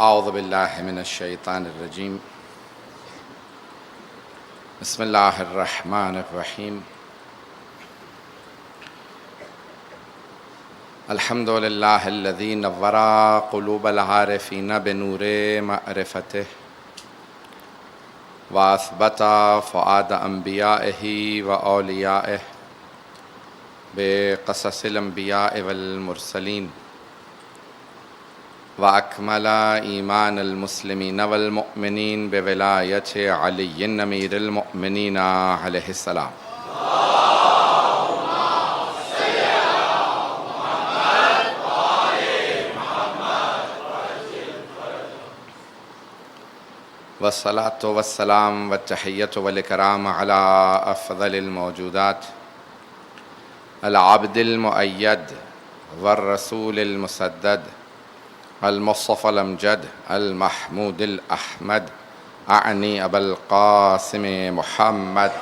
اعوذ باللہ من الشیطان الرجیم بسم اللہ الرحمن الرحیم الحمد للہ الذی نور قلوب العارفین بنور معرفتہ واثبت فؤاد انبیائہ واولیائہ بقصص الانبیاء والمرسلین وأكمل إيمان المسلمين والمؤمنين بولاية علي أمير المؤمنين عليه السلام. والصلاة والسلام والتحية والإكرام على أفضل الموجودات العبد المؤيد والرسول المسدد المصطفى الأمجد المحمود الأحمد أعني أبا القاسم محمد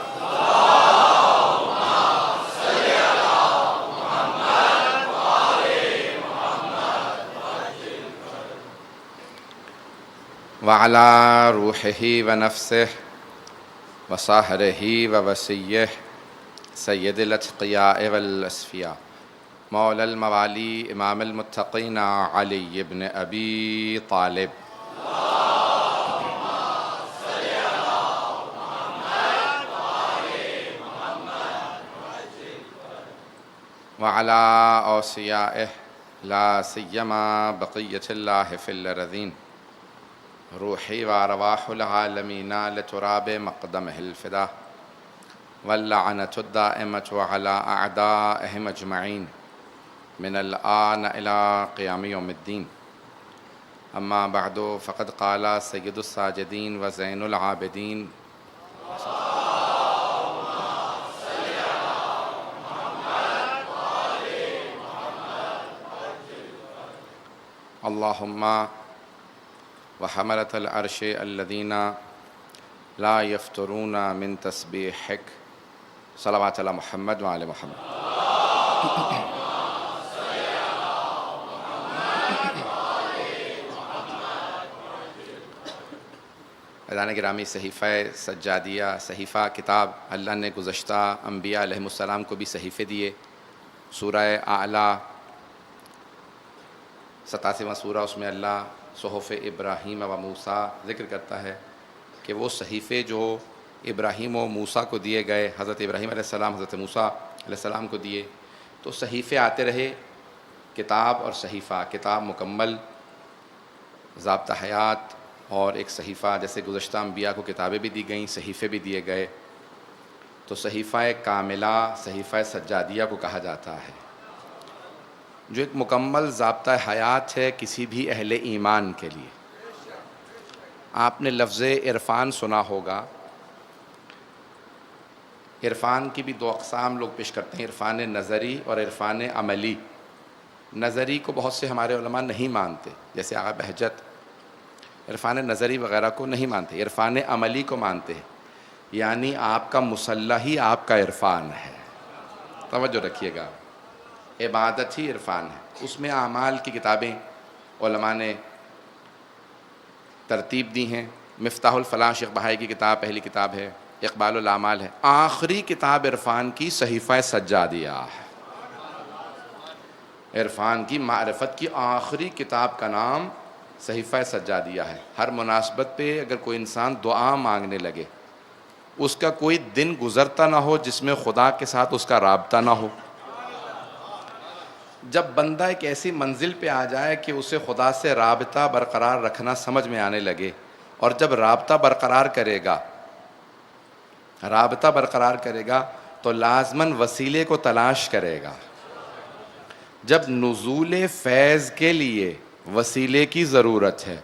وعلى روحه ونفسه وصهره ووسيه سيد الأتقياء والأصفياء مولا الموالي امام المتقين علي بن ابي طالب وعلى اوصيائه لا سيما بقية الله في الأرضين روحي وارواح العالمين لتراب مقدمه الفداء واللعنة الدائمة على أعدائهم أجمعين من الآن إلى قيام يوم الدين. أما بعد فقد قال سيد الساجدين وزين العابدين اللهم وحملة العرش الذين لا يفترون من تسبيحك صلوات على محمد وعلى محمد. عزیزان گرامی، صحیفہ سجادیہ، صحیفہ کتاب اللہ نے گزشتہ انبیاء علیہ السلام کو بھی صحیفے دیے. سورہ اعلیٰ 87واں سورہ، اس میں اللہ صحف ابراہیم و موسیٰ ذکر کرتا ہے کہ وہ صحیفے جو ابراہیم و موسیٰ کو دیے گئے، حضرت ابراہیم علیہ السلام حضرت موسیٰ علیہ السلام کو دیے، تو صحیفے آتے رہے. کتاب اور صحیفہ، کتاب مکمل ضابطہ حیات، اور ایک صحیفہ جیسے گزشتہ انبیاء کو کتابیں بھی دی گئیں، صحیفے بھی دیے گئے. تو صحیفہ کاملہ، صحیفہ سجادیہ کو کہا جاتا ہے، جو ایک مکمل ضابطہ حیات ہے کسی بھی اہل ایمان کے لیے. آپ نے لفظ عرفان سنا ہوگا. عرفان کی بھی دو اقسام لوگ پیش کرتے ہیں، عرفان نظری اور عرفان عملی. نظری کو بہت سے ہمارے علماء نہیں مانتے، جیسے آغا بہجت عرفان نظری وغیرہ کو نہیں مانتے، عرفان عملی کو مانتے ہیں. یعنی آپ کا مسلح ہی آپ کا عرفان ہے. توجہ رکھیے گا، عبادت ہی عرفان ہے. اس میں اعمال کی کتابیں علماء نے ترتیب دی ہیں. مفتاح الفلاح شیخ بہائی کی کتاب پہلی کتاب ہے، اقبال الاعمال ہے. آخری کتاب عرفان کی صحیفہ سجادیہ ہے. عرفان کی معرفت کی آخری کتاب کا نام صحیفہ سجادیہ ہے. ہر مناسبت پہ اگر کوئی انسان دعا مانگنے لگے، اس کا کوئی دن گزرتا نہ ہو جس میں خدا کے ساتھ اس کا رابطہ نہ ہو. جب بندہ ایک ایسی منزل پہ آ جائے کہ اسے خدا سے رابطہ برقرار رکھنا سمجھ میں آنے لگے، اور جب رابطہ برقرار کرے گا تو لازماً وسیلے کو تلاش کرے گا. جب نزول فیض کے لیے وسیلے کی ضرورت ہے.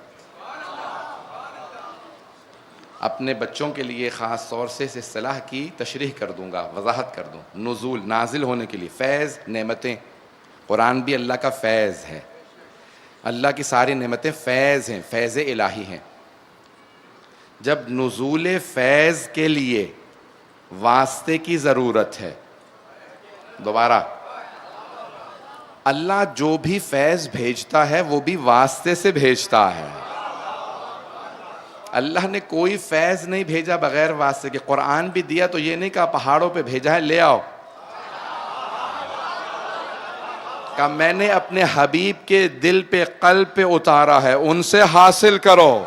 اپنے بچوں کے لیے خاص طور سے اس اصطلاح کی تشریح کر دوں گا، وضاحت کر دوں. نزول، نازل ہونے کے لیے، فیض، نعمتیں. قرآن بھی اللہ کا فیض ہے. اللہ کی ساری نعمتیں فیض ہیں، فیض الہی ہیں. جب نزول فیض کے لیے واسطے کی ضرورت ہے، دوبارہ اللہ جو بھی فیض بھیجتا ہے وہ بھی واسطے سے بھیجتا ہے. اللہ نے کوئی فیض نہیں بھیجا بغیر واسطے کے. قرآن بھی دیا تو یہ نہیں کہا پہاڑوں پہ بھیجا ہے لے آؤ, کہا میں نے اپنے حبیب کے دل پہ قلب پہ اتارا ہے, ان سے حاصل کرو.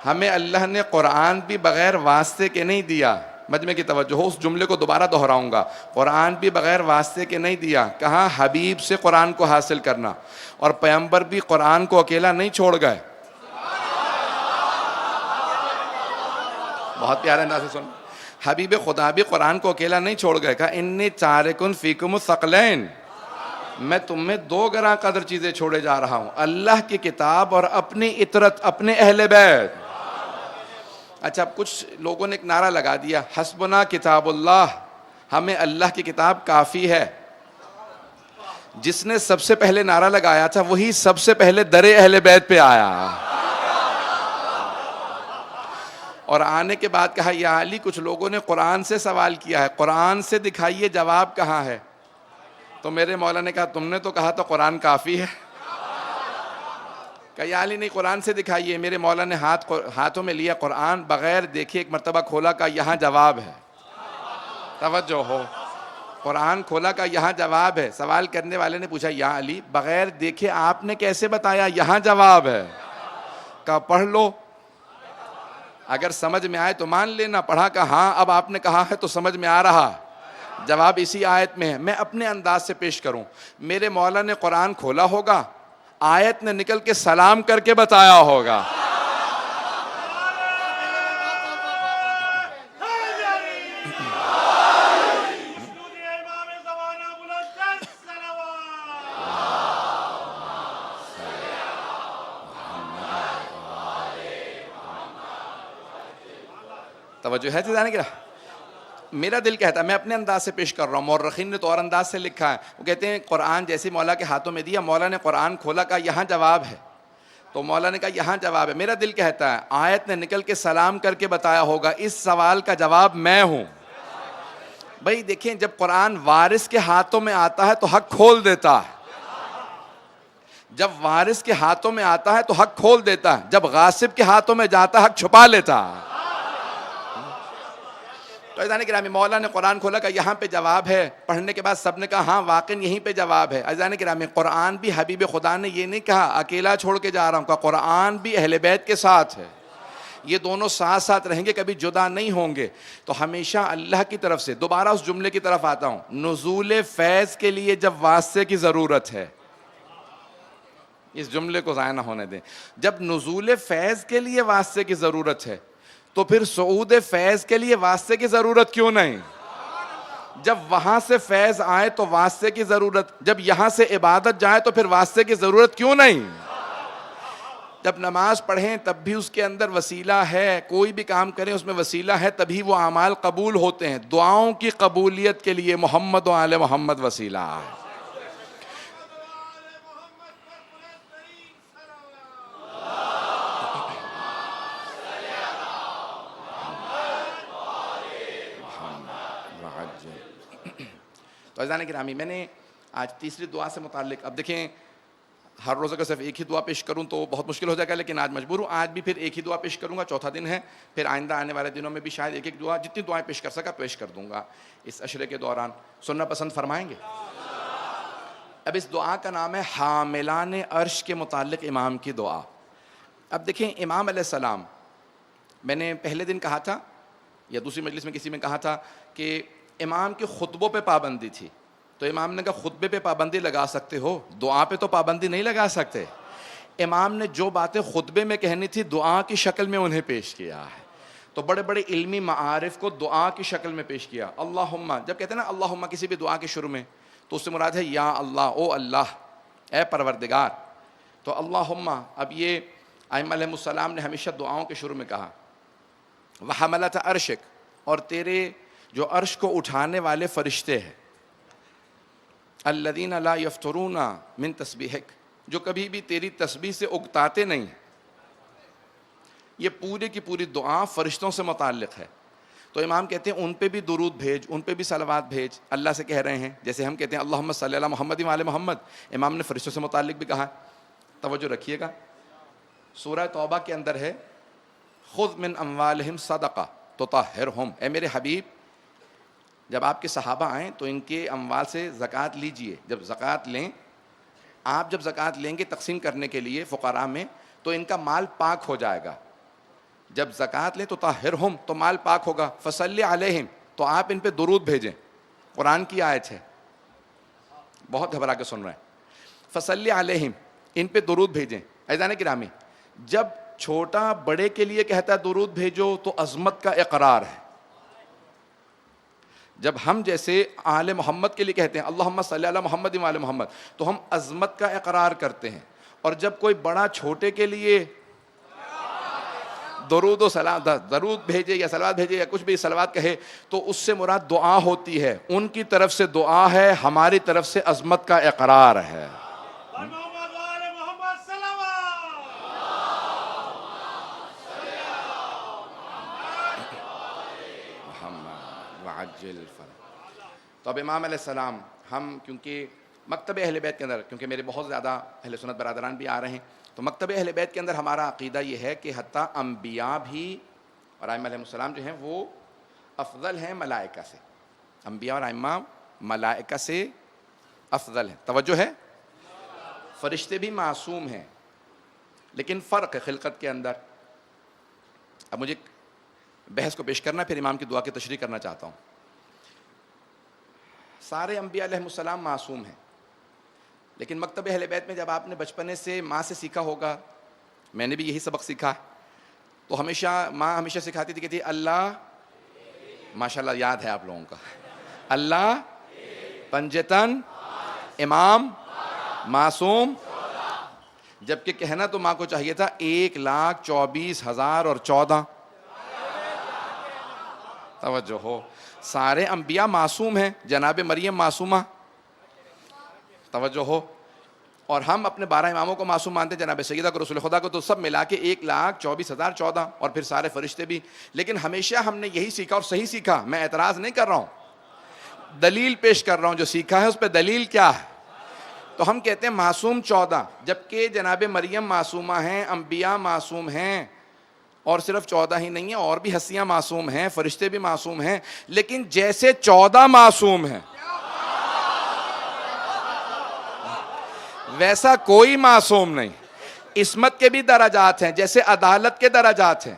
ہمیں اللہ نے قرآن بھی بغیر واسطے کے نہیں دیا. مجمع کی توجہ ہو, اس جملے کو دوبارہ دہراؤں گا. قرآن بھی بغیر واسطے کے نہیں دیا, کہاں حبیب سے قرآن کو حاصل کرنا. اور پیغمبر بھی قرآن کو اکیلا نہیں چھوڑ گئے. بہت پیارے انداز سے سن, حبیب خدا بھی قرآن کو اکیلا نہیں چھوڑ گئے. کہا انی تارکن فیکم الثقلین, میں تم میں دو گراں قدر چیزیں چھوڑے جا رہا ہوں, اللہ کی کتاب اور اپنی اطرت, اپنے اہل بیت. اچھا, اب کچھ لوگوں نے ایک نعرہ لگا دیا, حسبنا کتاب اللہ, ہمیں اللہ کی کتاب کافی ہے. جس نے سب سے پہلے نعرہ لگایا تھا وہی سب سے پہلے در اہل بیت پہ آیا, اور آنے کے بعد کہا یا علی کچھ لوگوں نے قرآن سے سوال کیا ہے, قرآن سے دکھائیے جواب کہاں ہے. تو میرے مولا نے کہا تم نے تو کہا تو قرآن کافی ہے. کہ یا علی نہیں, قرآن سے دکھائیے. میرے مولا نے ہاتھوں میں لیا قرآن, بغیر دیکھے ایک مرتبہ کھولا, کا یہاں جواب ہے. توجہ ہو, قرآن کھولا, کا یہاں جواب ہے. سوال کرنے والے نے پوچھا یا علی بغیر دیکھے آپ نے کیسے بتایا یہاں جواب ہے. کہا پڑھ لو, اگر سمجھ میں آئے تو مان لینا. پڑھا, کہ ہاں اب آپ نے کہا ہے تو سمجھ میں آ رہا, جواب اسی آیت میں ہے. میں اپنے انداز سے پیش کروں. میرے مولا نے قرآن کھولا ہوگا, آیت نے نکل کے سلام کر کے بتایا ہوگا. توجہ ہے جانے کیا. میرا دل کہتا ہے, میں اپنے انداز سے پیش کر رہا ہوں, مورخین نے تو اور انداز سے لکھا ہے. وہ کہتے ہیں قرآن جیسے مولا کے ہاتھوں میں دیا, مولا نے قرآن کھولا, کا یہاں جواب ہے. تو مولا نے کہا یہاں جواب ہے. میرا دل کہتا ہے آیت نے نکل کے سلام کر کے بتایا ہوگا, اس سوال کا جواب میں ہوں. بھائی دیکھیں, جب قرآن وارث کے ہاتھوں میں آتا ہے تو حق کھول دیتا ہے. جب وارث کے ہاتھوں میں آتا ہے تو حق کھول دیتا ہے, جب غاصب کے ہاتھوں میں جاتا ہے حق چھپا لیتا ہے. تو عزیزان گرامی, مولا نے قرآن کھولا, کہ یہاں پہ جواب ہے. پڑھنے کے بعد سب نے کہا ہاں واقعی یہیں پہ جواب ہے. عزیزان گرامی, قرآن بھی حبیب خدا نے یہ نہیں کہا اکیلا چھوڑ کے جا رہا ہوں, کہ قرآن بھی اہل بیت کے ساتھ ہے. یہ دونوں ساتھ ساتھ رہیں گے, کبھی جدا نہیں ہوں گے. تو ہمیشہ اللہ کی طرف سے, دوبارہ اس جملے کی طرف آتا ہوں, نزول فیض کے لیے جب واسطے کی ضرورت ہے, اس جملے کو ضائع نہ ہونے دیں, جب نزول فیض کے لیے واسطے کی ضرورت ہے تو پھر صعود فیض کے لیے واسطے کی ضرورت کیوں نہیں؟ جب وہاں سے فیض آئے تو واسطے کی ضرورت, جب یہاں سے عبادت جائے تو پھر واسطے کی ضرورت کیوں نہیں؟ جب نماز پڑھیں تب بھی اس کے اندر وسیلہ ہے, کوئی بھی کام کریں اس میں وسیلہ ہے, تبھی وہ اعمال قبول ہوتے ہیں. دعاؤں کی قبولیت کے لیے محمد و آل محمد وسیلہ ہے. تو عزیزان گرامی, میں نے آج تیسری دعا سے متعلق, اب دیکھیں ہر روز اگر صرف ایک ہی دعا پیش کروں تو بہت مشکل ہو جائے گا, لیکن آج مجبور ہوں. آج بھی پھر ایک ہی دعا پیش کروں گا, چوتھا دن ہے, پھر آئندہ آنے والے دنوں میں بھی شاید ایک ایک دعا, جتنی دعائیں پیش کر سکا پیش کر دوں گا اس عشرے کے دوران. سننا پسند فرمائیں گے؟ اب اس دعا کا نام ہے حاملان عرش کے متعلق امام کی دعا. اب دیکھیں امام علیہ السلام, میں نے پہلے دن کہا تھا یا دوسری مجلس میں کسی میں کہا تھا کہ امام کے خطبوں پہ پابندی تھی. تو امام نے کہا خطبے پہ پابندی لگا سکتے ہو, دعا پہ تو پابندی نہیں لگا سکتے. امام نے جو باتیں خطبے میں کہنی تھی دعا کی شکل میں انہیں پیش کیا ہے. تو بڑے بڑے علمی معارف کو دعا کی شکل میں پیش کیا. اللہم, جب کہتے ہیں نا اللہم کسی بھی دعا کے شروع میں, تو اس سے مراد ہے یا اللہ, او اللہ, اے پروردگار. تو اللہم, اب یہ ائمہ علیہ السلام نے ہمیشہ دعاؤں کے شروع میں کہا وحملۃ عرشک, اور تیرے جو عرش کو اٹھانے والے فرشتے ہیں, الذین لا یفترون من تسبیحک, جو کبھی بھی تیری تسبیح سے اگتاتے نہیں. یہ پوری کی پوری دعا فرشتوں سے متعلق ہے. تو امام کہتے ہیں ان پہ بھی درود بھیج, ان پہ بھی صلوات بھیج. اللہ سے کہہ رہے ہیں, جیسے ہم کہتے ہیں اللہم صلی علی محمد و علی محمد, امام نے فرشتوں سے متعلق بھی کہا. توجہ رکھیے گا, سورہ توبہ کے اندر ہے خذ من اموالہم صدقہ تطہرہم، اے میرے حبیب جب آپ کے صحابہ آئیں تو ان کے اموال سے زکوٰۃ لیجئے. جب زکوٰۃ لیں، آپ جب زکوٰۃ لیں گے تقسیم کرنے کے لیے فقراء میں، تو ان کا مال پاک ہو جائے گا. جب زکوٰۃ لیں تو طاہرہم، تو مال پاک ہوگا. فصلی علیہم، تو آپ ان پہ درود بھیجیں. قرآن کی آیت ہے، بہت گھبرا کے سن رہے ہیں. فصلی علیہم، ان پہ درود بھیجیں. عزیزان گرامی، جب چھوٹا بڑے کے لیے کہتا ہے درود بھیجو تو عظمت کا اقرار ہے. جب ہم جیسے آل محمد کے لیے کہتے ہیں اللہم صلی علی محمد و آل محمد، تو ہم عظمت کا اقرار کرتے ہیں. اور جب کوئی بڑا چھوٹے کے لیے درود و سلام، درود بھیجے یا صلوات بھیجے یا کچھ بھی صلوات کہے، تو اس سے مراد دعا ہوتی ہے. ان کی طرف سے دعا ہے، ہماری طرف سے عظمت کا اقرار ہے. تو اب امام علیہ السلام، ہم کیونکہ مکتب اہل بیت کے اندر، کیونکہ میرے بہت زیادہ اہل سنت برادران بھی آ رہے ہیں، تو مکتب اہل بیت کے اندر ہمارا عقیدہ یہ ہے کہ حتیٰ انبیاء بھی اور ائمہ علیہ السلام جو ہیں وہ افضل ہیں ملائکہ سے. انبیاء اور ائمہ ملائکہ سے افضل ہیں. توجہ ہے، فرشتے بھی معصوم ہیں لیکن فرق ہے خلقت کے اندر. اب مجھے بحث کو پیش کرنا، پھر امام کی دعا کی تشریح کرنا چاہتا ہوں. سارے انبیاء علیہ السلام معصوم ہیں، لیکن مکتب اہل بیت میں جب آپ نے بچپنے سے ماں سے سیکھا ہوگا، میں نے بھی یہی سبق سیکھا، تو ماں ہمیشہ سکھاتی تھی، کہتی اللہ، ماشاءاللہ یاد ہے آپ لوگوں کا، اللہ پنجتن امام معصوم. جبکہ کہنا تو ماں کو چاہیے تھا 1,24,014. توجہ ہو، سارے انبیاء معصوم ہیں، جناب مریم معصومہ. توجہ ہو، اور ہم اپنے 12 اماموں کو معصوم مانتے ہیں، جناب سیدہ کو، رسول خدا کو، تو سب ملا کے 1,24,014 اور پھر سارے فرشتے بھی. لیکن ہمیشہ ہم نے یہی سیکھا اور صحیح سیکھا، میں اعتراض نہیں کر رہا ہوں، دلیل پیش کر رہا ہوں. جو سیکھا ہے اس پہ دلیل کیا ہے؟ تو ہم کہتے ہیں معصوم 14، جبکہ جناب مریم معصومہ ہیں، انبیاء معصوم ہیں. اور صرف 14 ہی نہیں ہیں، اور بھی ہستیاں معصوم ہیں، فرشتے بھی معصوم ہیں. لیکن جیسے 14 معصوم ہیں ویسا کوئی معصوم نہیں. عصمت کے بھی درجات ہیں، جیسے عدالت کے درجات ہیں.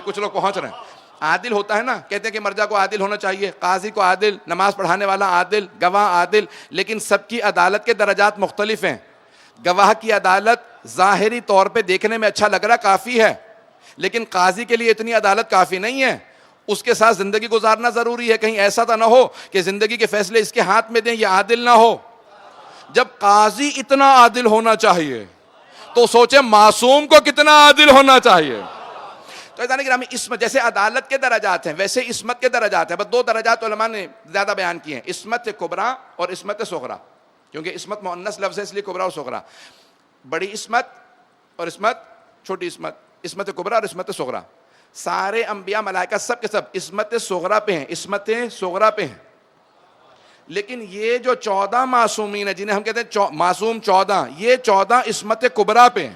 کچھ لوگ پہنچ رہے ہیں. عادل ہوتا ہے نا، کہتے ہیں کہ مرجع کو عادل ہونا چاہیے، قاضی کو عادل، نماز پڑھانے والا عادل، گواہ عادل. لیکن سب کی عدالت کے درجات مختلف ہیں. گواہ کی عدالت ظاہری طور پہ دیکھنے میں اچھا لگ رہا کافی ہے، لیکن قاضی کے لیے اتنی عدالت کافی نہیں ہے. اس کے ساتھ زندگی گزارنا ضروری ہے. کہیں ایسا تو نہ ہو کہ زندگی کے فیصلے اس کے ہاتھ میں دیں، یہ عادل نہ ہو. جب قاضی اتنا عادل ہونا چاہیے تو سوچیں معصوم کو کتنا عادل ہونا چاہیے. تو ایسا نہیں کہ ہمیں عصمت، جیسے عدالت کے درجات ہیں ویسے عصمت کے درجات ہیں. بس 2 درجات علماء نے زیادہ بیان کیے ہیں، عصمت کبریٰ اور عصمت صغریٰ. کیونکہ عصمت مؤنث لفظ ہے، اس لیے کبریٰ اور صغریٰ. بڑی عصمت اور عصمت، چھوٹی عصمت، عصمت کبریٰ اور عصمت صغریٰ. سارے انبیاء ملائکہ سب کے سب عصمت صغریٰ پہ ہیں، عصمت صغریٰ پہ ہیں. لیکن یہ جو 14 معصومین ہیں، جنہیں ہم کہتے ہیں معصوم 14، یہ 14 عصمت کبریٰ پہ ہیں.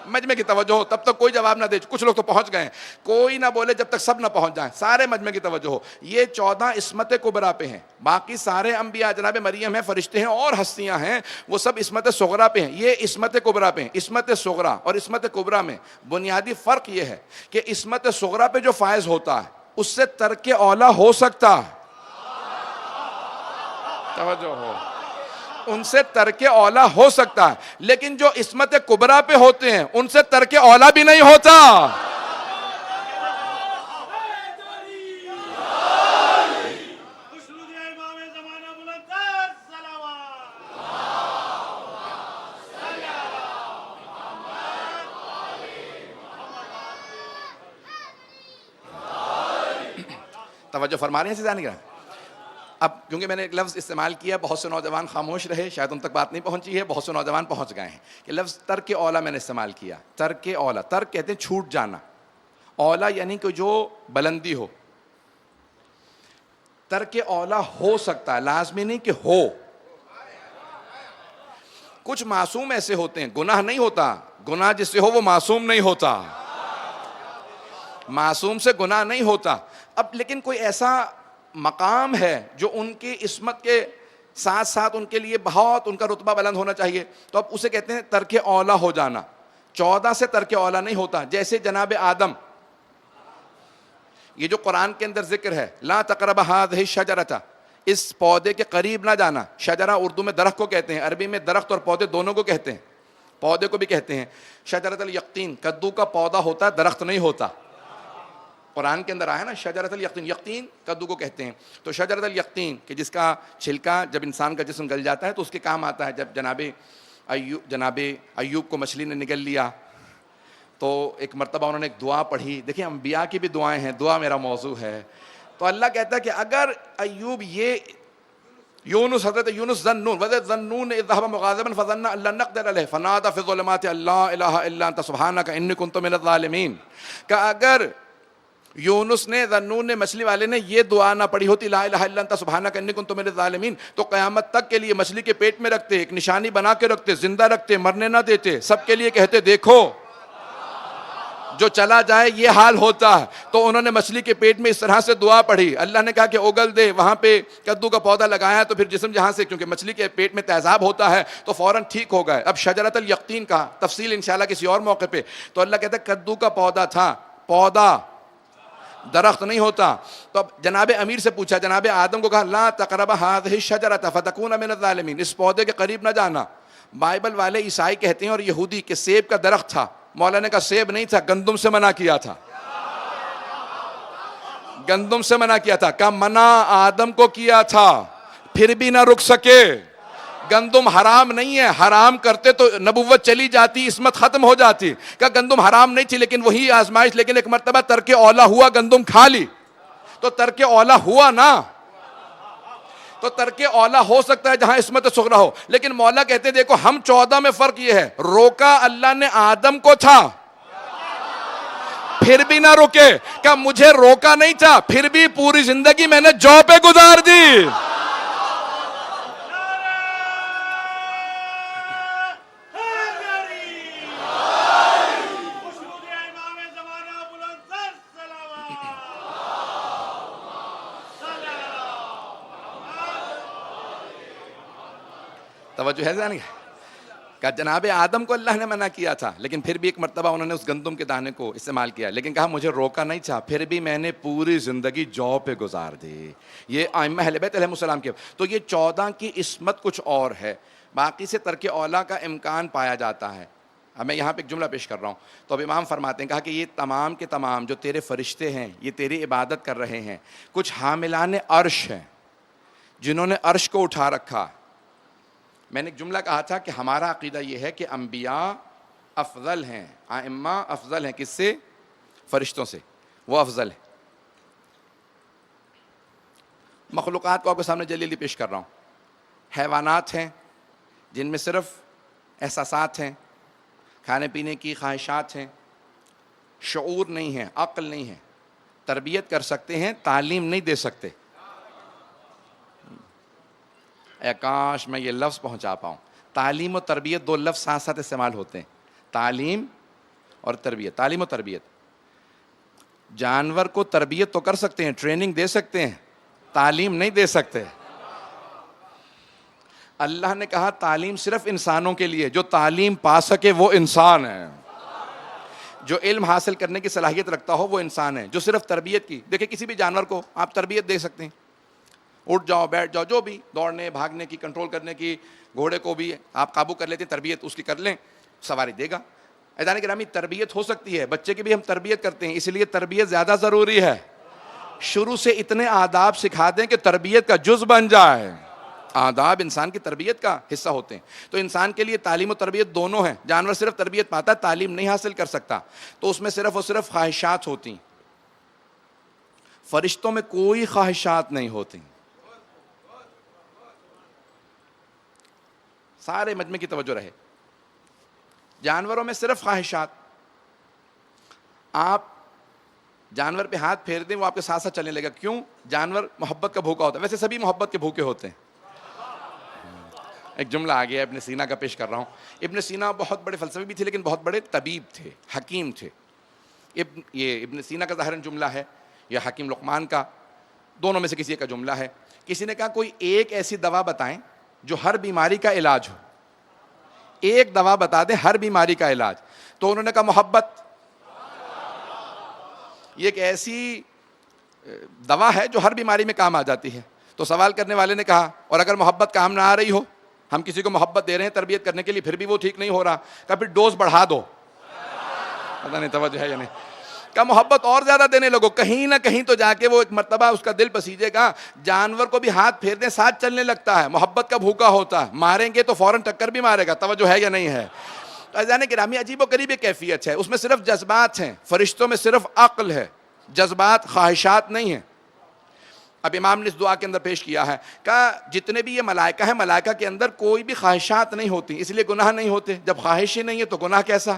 مجمع کی توجہ ہو، تب تک کوئی جواب نہ دے. کچھ لوگ تو پہنچ گئے ہیں، کوئی نہ بولے جب تک سب نہ پہنچ جائیں. سارے مجمع کی توجہ ہو. یہ 14 عصمت کبریٰ پہ ہیں. باقی سارے انبیاء، جناب مریم ہیں، فرشتے ہیں اور ہستیاں ہیں، وہ سب عصمت صغریٰ پہ ہیں. یہ عصمت کبریٰ پہ ہیں. عصمت صغریٰ اور عصمت کبریٰ میں بنیادی فرق یہ ہے کہ عصمت صغریٰ پہ جو فائز ہوتا ہے اس سے ترک اولیٰ ہو سکتا ہے. توجہ ہو، ان سے ترک اولیٰ ہو سکتا ہے، لیکن جو عصمت کبریٰ پہ ہوتے ہیں ان سے ترک اولیٰ بھی نہیں ہوتا. توجہ فرما رہے ہیں سیدھا نہیں. اب کیونکہ میں نے ایک لفظ استعمال کیا، بہت سے نوجوان خاموش رہے، شاید ان تک بات نہیں پہنچی ہے، بہت سے نوجوان پہنچ گئے ہیں کہ لفظ ترک اولیٰ میں نے استعمال کیا. ترک اولیٰ، ترک کہتے ہیں چھوٹ جانا، اولیٰ یعنی کہ جو بلندی ہو. ترک اولیٰ ہو سکتا ہے، لازمی نہیں کہ ہو. کچھ معصوم ایسے ہوتے ہیں، گناہ نہیں ہوتا، گناہ جس سے ہو وہ معصوم نہیں ہوتا، معصوم سے گناہ نہیں ہوتا. اب لیکن کوئی ایسا مقام ہے جو ان کی عصمت کے ساتھ ساتھ ان کے لیے بہت ان کا رتبہ بلند ہونا چاہیے، تو اب اسے کہتے ہیں ترک اولا ہو جانا. 14 سے ترک اولا نہیں ہوتا. جیسے جناب آدم، یہ جو قرآن کے اندر ذکر ہے لا تقرب هذه الشجرة، اس پودے کے قریب نہ جانا. شجرہ اردو میں درخت کو کہتے ہیں، عربی میں درخت اور پودے دونوں کو کہتے ہیں، پودے کو بھی کہتے ہیں. شجرۃ الیقطین، کدو کا پودا ہوتا ہے، درخت نہیں ہوتا. قرآن کے اندر آیا نا شجرۃ الیقطین، یقطین کدو کو کہتے ہیں. تو شجرۃ الیقطین کہ جس کا چھلکا جب انسان کا جسم گل جاتا ہے تو اس کے کام آتا ہے. جب جناب ایوب کو مچھلی نے نگل لیا تو ایک مرتبہ انہوں نے ایک دعا پڑھی. دیکھیں انبیاء کی بھی دعائیں ہیں، دعا میرا موضوع ہے. تو اللہ کہتا ہے کہ اگر ایوب یہ یونس، حضرت یونس ذنون وذنون اذ ذهب مغاضبا فظن ان لن نقدر عليه فنادى في الظلمات لا اله الا انت سبحانك انی كنت من الظالمین، کہ اگر یونس نے، ذنون نے، مچھلی والے نے یہ دعا نہ پڑھی ہوتی لا الہ الا انت سبحانک انی کنت من الظالمین، تو قیامت تک کے لیے مچھلی کے پیٹ میں رکھتے، ایک نشانی بنا کے رکھتے، زندہ رکھتے، مرنے نہ دیتے، سب کے لیے کہتے دیکھو جو چلا جائے یہ حال ہوتا ہے. تو انہوں نے مچھلی کے پیٹ میں اس طرح سے دعا پڑھی. اللہ نے کہا کہ اگل دے، وہاں پہ کدو کا پودا لگایا تو پھر جسم جہاں سے، کیونکہ مچھلی کے پیٹ میں تیزاب ہوتا ہے تو فوراً ٹھیک ہو گئے. اب شجرۃ الیقطین کا تفصیل انشاءاللہ کسی اور موقع پہ. تو اللہ کہتا ہے کدو کا پودا تھا، پودا، درخت نہیں ہوتا. تو اب جناب امیر سے پوچھا، جناب آدم کو کہا لا تقرب هذه الشجرة فتكون من الظالمین، اس پودے کے قریب نہ جانا. بائبل والے عیسائی کہتے ہیں اور یہودی کہ سیب کا درخت تھا. مولا نے کہا سیب نہیں تھا، گندم سے منع کیا تھا، گندم سے منع کیا تھا. کہا منع آدم کو کیا تھا، پھر بھی نہ رک سکے. گندم حرام نہیں ہے، حرام کرتے تو نبوت چلی جاتی، عصمت ختم ہو جاتی. کہ گندم حرام نہیں تھی لیکن وہی آزمائش، لیکن ایک مرتبہ ترک اولا ہوا، گندم کھا لی تو ترک اولا ہوا نا. تو ترک اولا ہو سکتا ہے جہاں عصمت صغرا ہو، لیکن مولا کہتے دیکھو ہم 14 میں فرق یہ ہے، روکا اللہ نے آدم کو تھا پھر بھی نہ رکے. کہ مجھے روکا نہیں تھا پھر بھی پوری زندگی میں نے جو پہ گزار دی. توجہ ہے جانگے کہ جناب آدم کو اللہ نے منع کیا تھا لیکن پھر بھی ایک مرتبہ انہوں نے اس گندم کے دانے کو استعمال کیا، لیکن کہا مجھے روکا نہیں تھا پھر بھی میں نے پوری زندگی جو پہ گزار دی. یہ ائمہ اہل بیت علیہ السلام کے. تو یہ 14 کی عصمت کچھ اور ہے، باقی سے ترک اولا کا امکان پایا جاتا ہے. اب میں یہاں پہ ایک جملہ پیش کر رہا ہوں. تو اب امام فرماتے ہیں، کہا کہ یہ تمام کے تمام جو تیرے فرشتے ہیں یہ تیری عبادت کر رہے ہیں. کچھ حاملان عرش ہیں جنہوں نے عرش کو اٹھا رکھا. میں نے ایک جملہ کہا تھا کہ ہمارا عقیدہ یہ ہے کہ انبیاء افضل ہیں، ائمہ افضل ہیں. کس سے؟ فرشتوں سے، وہ افضل ہیں. مخلوقات کو آپ کے سامنے جلیلی پیش کر رہا ہوں. حیوانات ہیں جن میں صرف احساسات ہیں، کھانے پینے کی خواہشات ہیں، شعور نہیں ہے، عقل نہیں ہے. تربیت کر سکتے ہیں، تعلیم نہیں دے سکتے. اے کاش میں یہ لفظ پہنچا پاؤں. تعلیم و تربیت 2 لفظ ساتھ ساتھ استعمال ہوتے ہیں، تعلیم اور تربیت. تعلیم و تربیت، جانور کو تربیت تو کر سکتے ہیں، ٹریننگ دے سکتے ہیں، تعلیم نہیں دے سکتے. اللہ نے کہا تعلیم صرف انسانوں کے لیے، جو تعلیم پا سکے وہ انسان ہے، جو علم حاصل کرنے کی صلاحیت رکھتا ہو وہ انسان ہے. جو صرف تربیت کی، دیکھیں کسی بھی جانور کو آپ تربیت دے سکتے ہیں، اٹھ جاؤ بیٹھ جاؤ، جو بھی دوڑنے بھاگنے کی، کنٹرول کرنے کی، گھوڑے کو بھی آپ قابو کر لیتے ہیں، تربیت اس کی کر لیں، سواری دے گا. عزیزان گرامی تربیت ہو سکتی ہے، بچے کی بھی ہم تربیت کرتے ہیں، اس لیے تربیت زیادہ ضروری ہے. شروع سے اتنے آداب سکھا دیں کہ تربیت کا جز بن جائے. آداب انسان کی تربیت کا حصہ ہوتے ہیں. تو انسان کے لیے تعلیم و تربیت دونوں ہیں. جانور صرف تربیت پاتا ہے، تعلیم نہیں حاصل کر سکتا، تو اس میں صرف اور صرف خواہشات ہوتی ہیں. فرشتوں میں کوئی خواہشات نہیں ہوتی. سارے مجمع کی توجہ رہے. جانوروں میں صرف خواہشات. آپ جانور پہ ہاتھ پھیر دیں وہ آپ کے ساتھ ساتھ چلنے لگے گا. کیوں؟ جانور محبت کا بھوکا ہوتا ہے. ویسے سبھی محبت کے بھوکے ہوتے ہیں. ایک جملہ آ گیا ابن سینا کا پیش کر رہا ہوں. ابن سینا بہت بڑے فلسفی بھی تھے لیکن بہت بڑے طبیب تھے, حکیم تھے. یہ ابن سینا کا ظاہراً جملہ ہے یا حکیم لقمان کا, دونوں میں سے کسی ایک کا جملہ ہے. کسی نے کہا کوئی ایک ایسی دوا بتائیں جو ہر بیماری کا علاج ہو, ایک دوا بتا دیں ہر بیماری کا علاج. تو انہوں نے کہا محبت. یہ ایک ایسی دوا ہے جو ہر بیماری میں کام آ جاتی ہے. تو سوال کرنے والے نے کہا اور اگر محبت کام نہ آ رہی ہو, ہم کسی کو محبت دے رہے ہیں تربیت کرنے کے لیے, پھر بھی وہ ٹھیک نہیں ہو رہا, کہا پھر ڈوز بڑھا دو. پتہ نہیں توجہ ہے یا نہیں. کہا محبت اور زیادہ دینے لگو, کہیں نہ کہیں تو جا کے وہ ایک مرتبہ اس کا دل پسیجے گا. جانور کو بھی ہاتھ پھیر دیں ساتھ چلنے لگتا ہے, محبت کا بھوکا ہوتا ہے, ماریں گے تو فوراً ٹکر بھی مارے گا. توجہ ہے یا نہیں ہے؟ عزیزان گرامی عجیب و غریب کیفیت ہے, اس میں صرف جذبات ہیں, فرشتوں میں صرف عقل ہے, جذبات خواہشات نہیں ہیں. اب امام نے اس دعا کے اندر پیش کیا ہے, کہا جتنے بھی یہ ملائکہ ہیں ملائکہ کے اندر کوئی بھی خواہشات نہیں ہوتی, اس لیے گناہ نہیں ہوتے. جب خواہش ہی نہیں ہے تو گناہ کیسا؟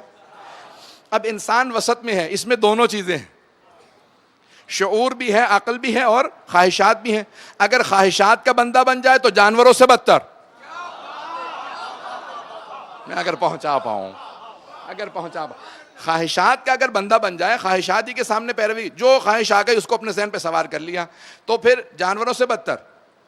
اب انسان وسط میں ہے, اس میں دونوں چیزیں ہیں, شعور بھی ہے, عقل بھی ہے اور خواہشات بھی ہیں. اگر خواہشات کا بندہ بن جائے تو جانوروں سے بدتر. میں اگر پہنچا پاؤں خواہشات کا اگر بندہ بن جائے, خواہشات ہی کے سامنے پیروی, جو خواہش آ گئی اس کو اپنے ذہن پہ سوار کر لیا, تو پھر جانوروں سے بدتر.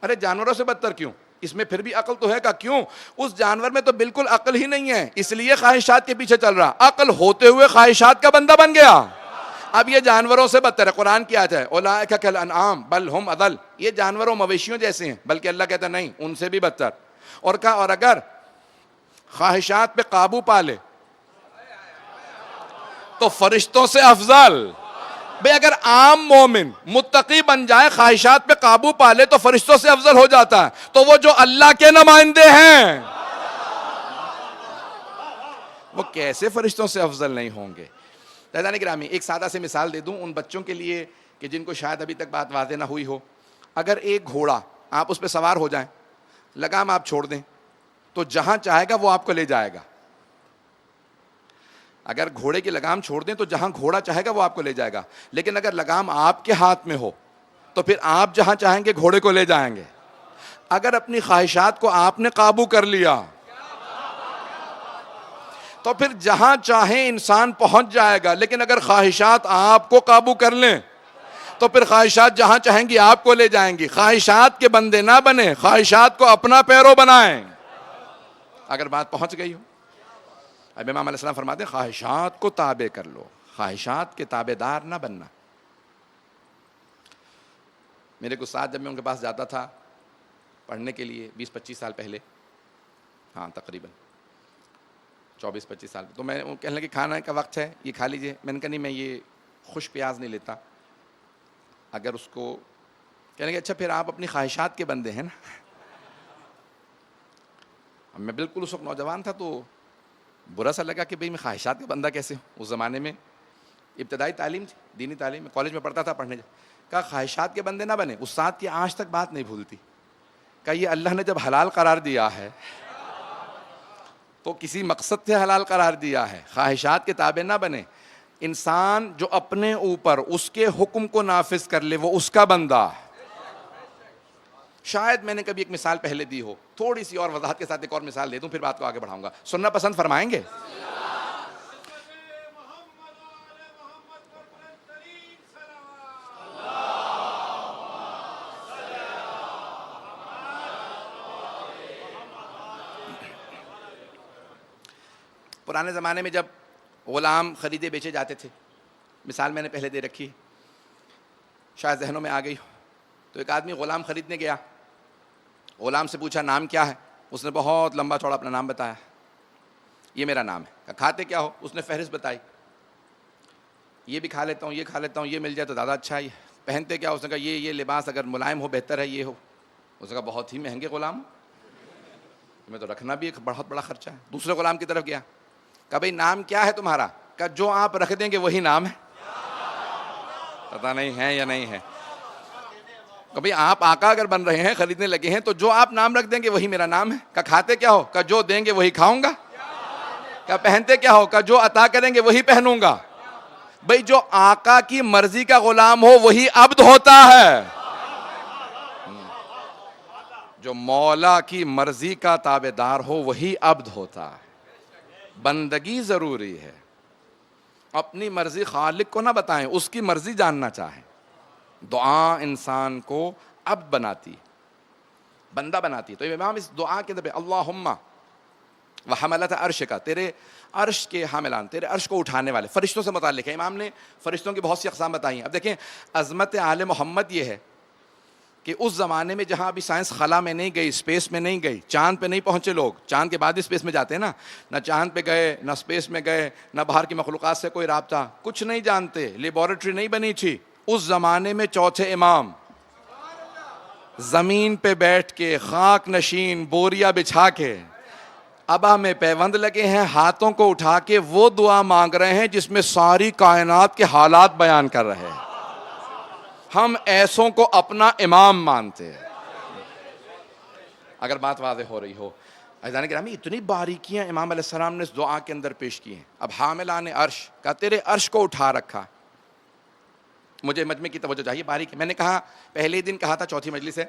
ارے جانوروں سے بدتر کیوں؟ اس میں پھر بھی عقل تو ہے. کا کیوں؟ اس جانور میں تو بالکل عقل ہی نہیں ہے, اس لیے خواہشات کے پیچھے چل رہا. عقل ہوتے ہوئے خواہشات کا بندہ بن گیا. اب یہ جانوروں سے بدتر ہے. قرآن کی آیت ہے اولئک کالانعام بل ہم اضل, یہ جانوروں مویشیوں جیسے ہیں, بلکہ اللہ کہتا ہے نہیں, ان سے بھی بدتر. اور کہا اور اگر خواہشات پہ قابو پا لے تو فرشتوں سے افضل. بھئی اگر عام مومن متقی بن جائے, خواہشات پہ قابو پا لے تو فرشتوں سے افضل ہو جاتا ہے. تو وہ جو اللہ کے نمائندے ہیں وہ کیسے فرشتوں سے افضل نہیں ہوں گے؟ عزیزان گرامی ایک سادہ سے مثال دے دوں ان بچوں کے لیے کہ جن کو شاید ابھی تک بات واضح نہ ہوئی ہو. اگر ایک گھوڑا آپ اس پہ سوار ہو جائیں, لگام آپ چھوڑ دیں تو جہاں چاہے گا وہ آپ کو لے جائے گا. اگر گھوڑے کی لگام چھوڑ دیں تو جہاں گھوڑا چاہے گا وہ آپ کو لے جائے گا. لیکن اگر لگام آپ کے ہاتھ میں ہو تو پھر آپ جہاں چاہیں گے گھوڑے کو لے جائیں گے. اگر اپنی خواہشات کو آپ نے قابو کر لیا تو پھر جہاں چاہیں انسان پہنچ جائے گا. لیکن اگر خواہشات آپ کو قابو کر لیں تو پھر خواہشات جہاں چاہیں گی آپ کو لے جائیں گی. خواہشات کے بندے نہ بنے, خواہشات کو اپنا پیرو بنائیں. اگر بات پہنچ گئی ہو, اب امام علیہ السلام فرماتے ہیں خواہشات کو تابع کر لو, خواہشات کے تابع دار نہ بننا. میرے کچھ ساتھ جب میں ان کے پاس جاتا تھا پڑھنے کے لیے 20-25 سال پہلے, ہاں تقریباً 24-25 سال, تو میں کہنے لگے کھانے کا وقت ہے یہ کھا لیجئے. میں نے کہا نہیں میں یہ خوش پیاز نہیں لیتا. اگر اس کو کہنے لگے اچھا پھر آپ اپنی خواہشات کے بندے ہیں نا. میں بالکل اس وقت نوجوان تھا تو برا سا لگا کہ بھئی میں خواہشات کا بندہ کیسے ہوں. اس زمانے میں ابتدائی تعلیم تھی, دینی تعلیم, کالج میں پڑھتا تھا, پڑھنے کہا خواہشات کے بندے نہ بنے. استاد کی آج تک بات نہیں بھولتی. کہا یہ اللہ نے جب حلال قرار دیا ہے تو کسی مقصد سے حلال قرار دیا ہے. خواہشات کے تابع نہ بنے. انسان جو اپنے اوپر اس کے حکم کو نافذ کر لے وہ اس کا بندہ. شاید میں نے کبھی ایک مثال پہلے دی ہو, تھوڑی سی اور وضاحت کے ساتھ ایک اور مثال دے دوں پھر بات کو آگے بڑھاؤں گا. سننا پسند فرمائیں گے؟ پرانے زمانے میں جب غلام خریدے بیچے جاتے تھے, مثال میں نے پہلے دے رکھی ہے, شاید ذہنوں میں آ گئی ہو. تو ایک آدمی غلام خریدنے گیا, غلام سے پوچھا نام کیا ہے؟ اس نے بہت لمبا چوڑا اپنا نام بتایا. یہ میرا نام ہے. کہا کھاتے کیا ہو؟ اس نے فہرست بتائی. یہ بھی کھا لیتا ہوں, یہ کھا لیتا ہوں, یہ مل جائے تو زیادہ اچھا ہے. پہنتے کیا؟ اس نے کہا یہ لباس اگر ملائم ہو بہتر ہے, یہ ہو. اس نے کہا بہت ہی مہنگے غلام, میں تو رکھنا بھی ایک بہت بڑا خرچہ ہے. دوسرے غلام کی طرف گیا, کہا بھئی نام کیا ہے تمہارا؟ کہا جو آپ رکھ دیں گے وہی نام ہے. پتہ نہیں ہے یا نہیں ہے. کبھی آپ آقا اگر بن رہے ہیں, خریدنے لگے ہیں, تو جو آپ نام رکھ دیں گے وہی میرا نام ہے. کہا کھاتے کیا ہو؟ کہا جو دیں گے وہی کھاؤں گا. کہا پہنتے کیا ہو؟ کہا جو عطا کریں گے وہی پہنوں گا. بھئی جو آقا کی مرضی کا غلام ہو وہی عبد ہوتا ہے. جو مولا کی مرضی کا تابع دار ہو وہی عبد ہوتا ہے. بندگی ضروری ہے. اپنی مرضی خالق کو نہ بتائیں, اس کی مرضی جاننا چاہیں. دعا انسان کو عبد بناتی, بندہ بناتی. تو امام اس دعا کے اندر اللہم وحملۃ عرش کا, تیرے عرش کے حاملان, تیرے عرش کو اٹھانے والے. فرشتوں سے متعلق ہے. امام نے فرشتوں کی بہت سی اقسام بتائی ہیں. اب دیکھیں عظمت آل محمد یہ ہے کہ اس زمانے میں جہاں ابھی سائنس خلا میں نہیں گئی, اسپیس میں نہیں گئی, چاند پہ نہیں پہنچے لوگ, چاند کے بعد اسپیس میں جاتے ہیں نا, نہ چاند پہ گئے, نہ اسپیس میں گئے, نہ باہر کی مخلوقات سے کوئی رابطہ, کچھ نہیں جانتے, لیبارٹری نہیں بنی تھی. اس زمانے میں چوتھے امام زمین پہ بیٹھ کے خاک نشین بوریا بچھا کے ابا میں پیوند لگے ہیں, ہاتھوں کو اٹھا کے وہ دعا مانگ رہے ہیں جس میں ساری کائنات کے حالات بیان کر رہے ہیں. ہم ایسوں کو اپنا امام مانتے ہیں. اگر بات واضح ہو رہی ہو. عزیزان گرامی, اتنی باریکیاں امام علیہ السلام نے اس دعا کے اندر پیش کی ہیں. اب حاملان عرش کا, تیرے عرش کو اٹھا رکھا. مجھے مجمع کی توجہ چاہیے باریک. میں نے کہا پہلے دن کہا تھا, چوتھی مجلس ہے,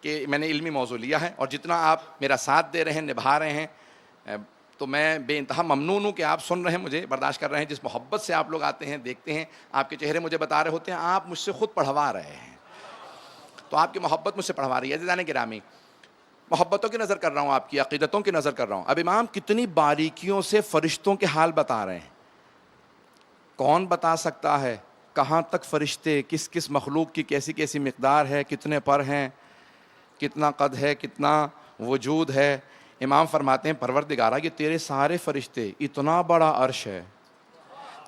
کہ میں نے علمی موضوع لیا ہے اور جتنا آپ میرا ساتھ دے رہے ہیں, نبھا رہے ہیں, تو میں بے انتہا ممنون ہوں کہ آپ سن رہے ہیں, مجھے برداشت کر رہے ہیں. جس محبت سے آپ لوگ آتے ہیں, دیکھتے ہیں, آپ کے چہرے مجھے بتا رہے ہوتے ہیں, آپ مجھ سے خود پڑھوا رہے ہیں, تو آپ کی محبت مجھ سے پڑھوا رہی ہے. عزیزان گرامی, محبتوں کی نظر کر رہا ہوں, آپ کی عقیدتوں کی نظر کر رہا ہوں. اب امام کتنی باریکیوں سے فرشتوں کے حال بتا رہے ہیں. کون بتا سکتا ہے کہاں تک فرشتے, کس کس مخلوق کی کیسی کیسی مقدار ہے, کتنے پر ہیں, کتنا قد ہے, کتنا وجود ہے. امام فرماتے ہیں پروردگارا, یہ تیرے سارے فرشتے, اتنا بڑا عرش ہے,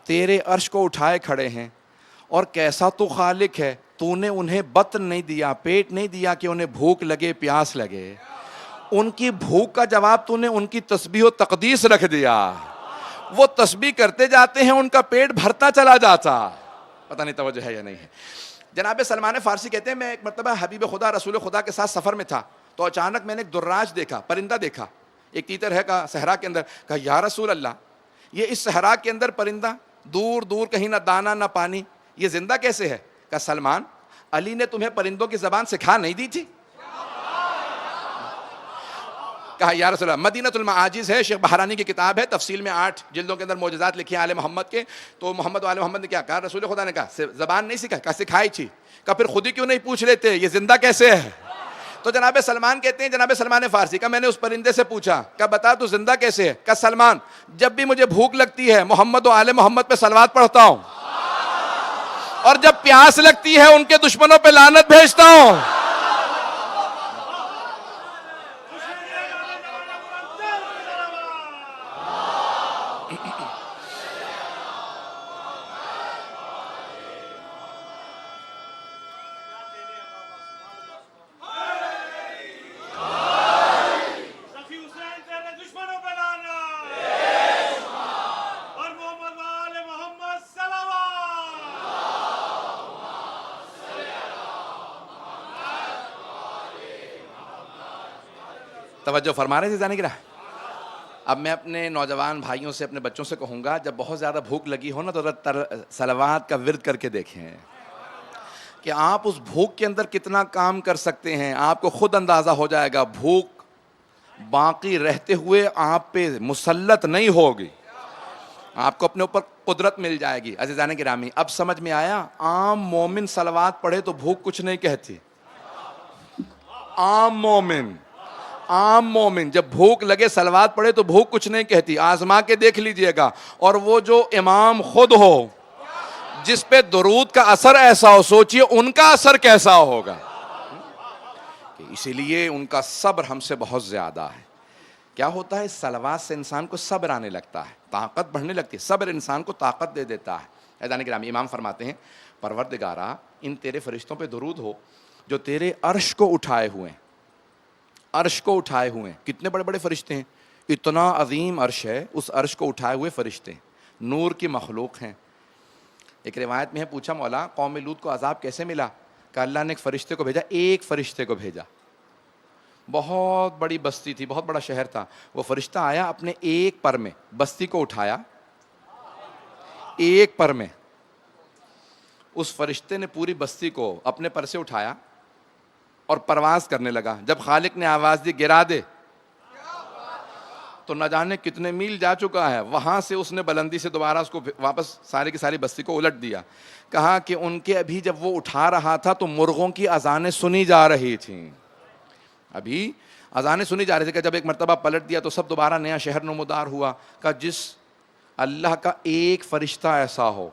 تیرے عرش کو اٹھائے کھڑے ہیں, اور کیسا تو خالق ہے, تو نے انہیں بطن نہیں دیا, پیٹ نہیں دیا کہ انہیں بھوک لگے, پیاس لگے. ان کی بھوک کا جواب تو نے ان کی تسبیح و تقدیس رکھ دیا. وہ تسبیح کرتے جاتے ہیں, ان کا پیٹ بھرتا چلا جاتا. پتہ نہیں توجہ ہے یا نہیں ہے. جناب سلمان فارسی کہتے ہیں, میں ایک مرتبہ حبیب خدا رسول خدا کے ساتھ سفر میں تھا, تو اچانک میں نے ایک دراج دیکھا, پرندہ دیکھا, ایک تیتر ہے کا صحرا کے اندر. کہا یا رسول اللہ, یہ اس صحرا کے اندر پرندہ, دور دور کہیں نہ دانا نہ پانی, یہ زندہ کیسے ہے؟ کہا سلمان, علی نے تمہیں پرندوں کی زبان سکھا نہیں دی تھی؟ کہا یا رسول اللہ, مدینۃ المعاجز ہے, شیخ بہرانی کی کتاب ہے, تفصیل میں 8 جلدوں کے اندر معجزات لکھے ہیں آل محمد کے. تو محمد و آل محمد نے کیا کہا؟ رسول خدا نے کہا زبان نہیں سکھا؟ کہا سکھائی تھی. کہا پھر خود ہی کیوں نہیں پوچھ لیتے یہ زندہ کیسے ہے؟ تو جناب سلمان کہتے ہیں, جناب سلمان فارسی کا, میں نے اس پرندے سے پوچھا, کہا بتا تو زندہ کیسے ہے؟ کہا سلمان, جب بھی مجھے بھوک لگتی ہے محمد و آل محمد پہ صلوات پڑھتا ہوں, اور جب پیاس لگتی ہے ان کے دشمنوں پہ لعنت بھیجتا ہوں. توجہ فرما رہے تھے جانے کی راہ. اب میں اپنے نوجوان بھائیوں سے, اپنے بچوں سے کہوں گا, جب بہت زیادہ بھوک لگی ہو نا, تو صلوات کا ورد کر کے دیکھیں کہ آپ اس بھوک کے اندر کتنا کام کر سکتے ہیں. آپ کو خود اندازہ ہو جائے گا, بھوک باقی رہتے ہوئے آپ پہ مسلط نہیں ہوگی, آپ کو اپنے اوپر قدرت مل جائے گی. عزیزان گرامی, اب سمجھ میں آیا, عام مومن صلوات پڑھے تو بھوک کچھ نہیں کہتی. عام مومن جب بھوک لگے صلوات پڑھے تو بھوک کچھ نہیں کہتی. آزما کے دیکھ لیجئے گا. اور وہ جو امام خود ہو, جس پہ درود کا اثر ایسا ہو, سوچئے ان کا اثر کیسا ہوگا. اسی لیے ان کا صبر ہم سے بہت زیادہ ہے. کیا ہوتا ہے, صلوات سے انسان کو صبر آنے لگتا ہے, طاقت بڑھنے لگتی ہے. صبر انسان کو طاقت دے دیتا ہے. عزیزان گرامی, امام فرماتے ہیں پروردگارا, ان تیرے فرشتوں پہ درود ہو جو تیرے عرش کو اٹھائے ہوئے ہیں. عرش کو اٹھائے ہوئے ہیں. کتنے بڑے بڑے فرشتے ہیں, اتنا عظیم عرش ہے, اس عرش کو اٹھائے ہوئے فرشتے ہیں, نور کی مخلوق ہیں. ایک روایت میں ہے, پوچھا مولا قوم لوط کو عذاب کیسے ملا؟ کہ اللہ نے ایک فرشتے کو بھیجا, ایک فرشتے کو بھیجا. بہت بڑی بستی تھی, بہت بڑا شہر تھا. وہ فرشتہ آیا, اپنے ایک پر میں بستی کو اٹھایا, ایک پر میں. اس فرشتے نے پوری بستی کو اپنے پر سے اٹھایا اور پرواز کرنے لگا. جب خالق نے آواز دی گرا دے تو نہ جانے کتنے میل جا چکا ہے. وہاں سے اس نے بلندی سے دوبارہ اس کو واپس ساری کی ساری بستی کو الٹ دیا. کہا کہ ان کے ابھی جب وہ اٹھا رہا تھا تو مرغوں کی اذانیں سنی جا رہی تھیں, ابھی اذانیں سنی جا رہی تھی. کہ جب ایک مرتبہ پلٹ دیا تو سب دوبارہ نیا شہر نمودار ہوا. کہ جس اللہ کا ایک فرشتہ ایسا ہو,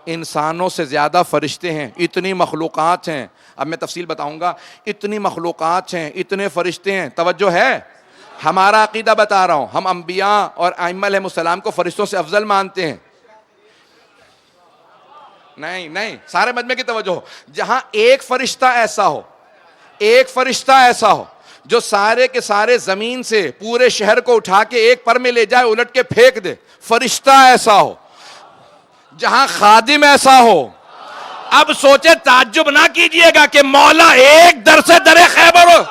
انسانوں سے زیادہ فرشتے ہیں, اتنی مخلوقات ہیں. اب میں تفصیل بتاؤں گا. اتنی مخلوقات ہیں, اتنے فرشتے ہیں. توجہ ہے, ہمارا عقیدہ بتا رہا ہوں. ہم انبیاء اور ائمہ علیہ السلام کو فرشتوں سے افضل مانتے ہیں. نہیں, سارے مجمع کی توجہ ہو. جہاں ایک فرشتہ ایسا ہو, ایک فرشتہ ایسا ہو جو سارے کے سارے زمین سے پورے شہر کو اٹھا کے ایک پر میں لے جائے, الٹ کے پھینک دے, فرشتہ ایسا ہو. جہاں خادم ایسا ہو. اب سوچے, تعجب نہ کیجئے گا کہ مولا ایک در سے در خیبر ہو.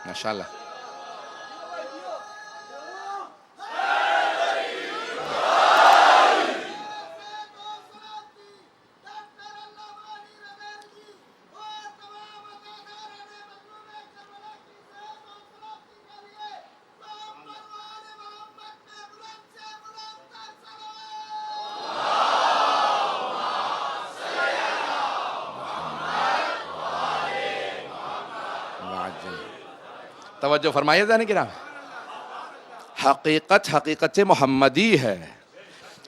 ماشاءاللہ. توجہ فرمائیے ذرا کرام. حقیقت محمدی ہے.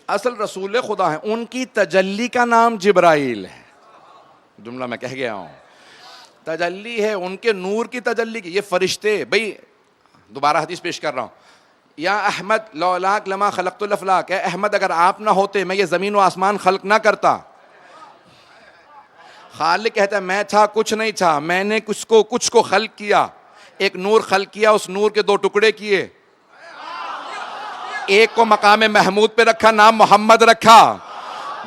اصل رسول خدا ہے, ان کی تجلی کا نام جبرائیل ہے. جملہ میں کہہ گیا ہوں, تجلی ہے ان کے نور کی تجلی کی. یہ فرشتے, بھئی دوبارہ حدیث پیش کر رہا ہوں. یا احمد لولاک لما خلقت الافلاک, اے احمد اگر آپ نہ ہوتے میں یہ زمین و آسمان خلق نہ کرتا. خالق کہتا ہے میں تھا, کچھ نہیں تھا, میں نے کچھ کو خلق کیا. ایک نور خلق کیا, اس نور کے دو ٹکڑے کیے. ایک کو مقام محمود پہ رکھا, نام محمد رکھا.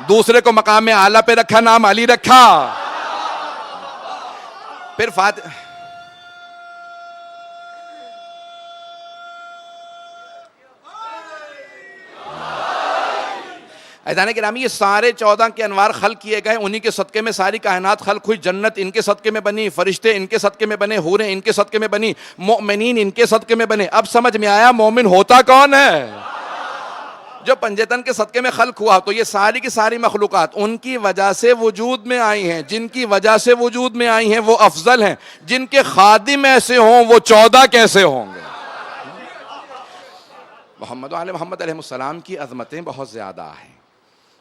دوسرے کو مقام اعلیٰ پہ رکھا, نام علی رکھا. پھر ایدان گرامی, یہ سارے 14 کے انوار خلق کیے گئے, انہی کے صدقے میں ساری کائنات خلق ہوئی. جنت ان کے صدقے میں بنی, فرشتے ان کے صدقے میں بنے, حوریں ان کے صدقے میں بنی, مؤمنین ان کے صدقے میں بنے. اب سمجھ میں آیا مومن ہوتا کون ہے؟ جو پنجتن کے صدقے میں خلق ہوا. تو یہ ساری کی ساری مخلوقات ان کی وجہ سے وجود میں آئی ہیں. جن کی وجہ سے وجود میں آئی ہیں وہ افضل ہیں. جن کے خادم ایسے ہوں وہ 14 کیسے ہوں گے؟ محمد علیہ السلام کی عظمتیں بہت زیادہ ہیں.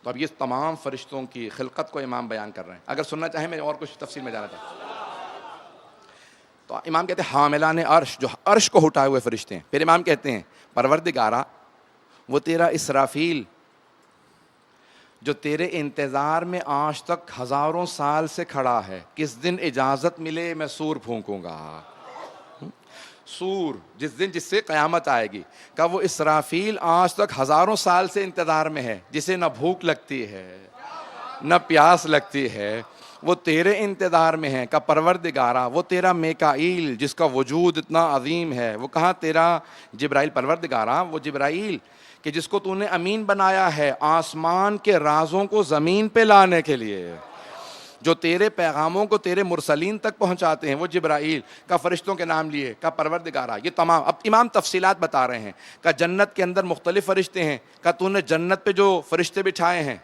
تو اب یہ تمام فرشتوں کی خلقت کو امام بیان کر رہے ہیں. اگر سننا چاہیں میں اور کچھ تفصیل میں جانا چاہتا. تو امام کہتے ہیں حاملان عرش, جو عرش کو اٹھائے ہوئے فرشتے ہیں. پھر امام کہتے ہیں پروردگارا, وہ تیرا اسرافیل جو تیرے انتظار میں آج تک ہزاروں سال سے کھڑا ہے, کس دن اجازت ملے میں سور پھونکوں گا. سور جس دن جس سے قیامت آئے گی. کہ وہ اسرافیل آج تک ہزاروں سال سے انتظار میں ہے, جسے نہ بھوک لگتی ہے نہ پیاس لگتی ہے, وہ تیرے انتظار میں ہے. کا پروردگارا, وہ تیرا میکائیل جس کا وجود اتنا عظیم ہے. وہ کہاں تیرا جبرائیل. پروردگارا وہ جبرائیل کہ جس کو تو نے امین بنایا ہے آسمان کے رازوں کو زمین پہ لانے کے لیے, جو تیرے پیغاموں کو تیرے مرسلین تک پہنچاتے ہیں, وہ جبرائیل. کا فرشتوں کے نام لیے. کا پروردگارا, یہ تمام اب امام تفصیلات بتا رہے ہیں. کا جنت کے اندر مختلف فرشتے ہیں. کا تو نے جنت پہ جو فرشتے بٹھائے ہیں,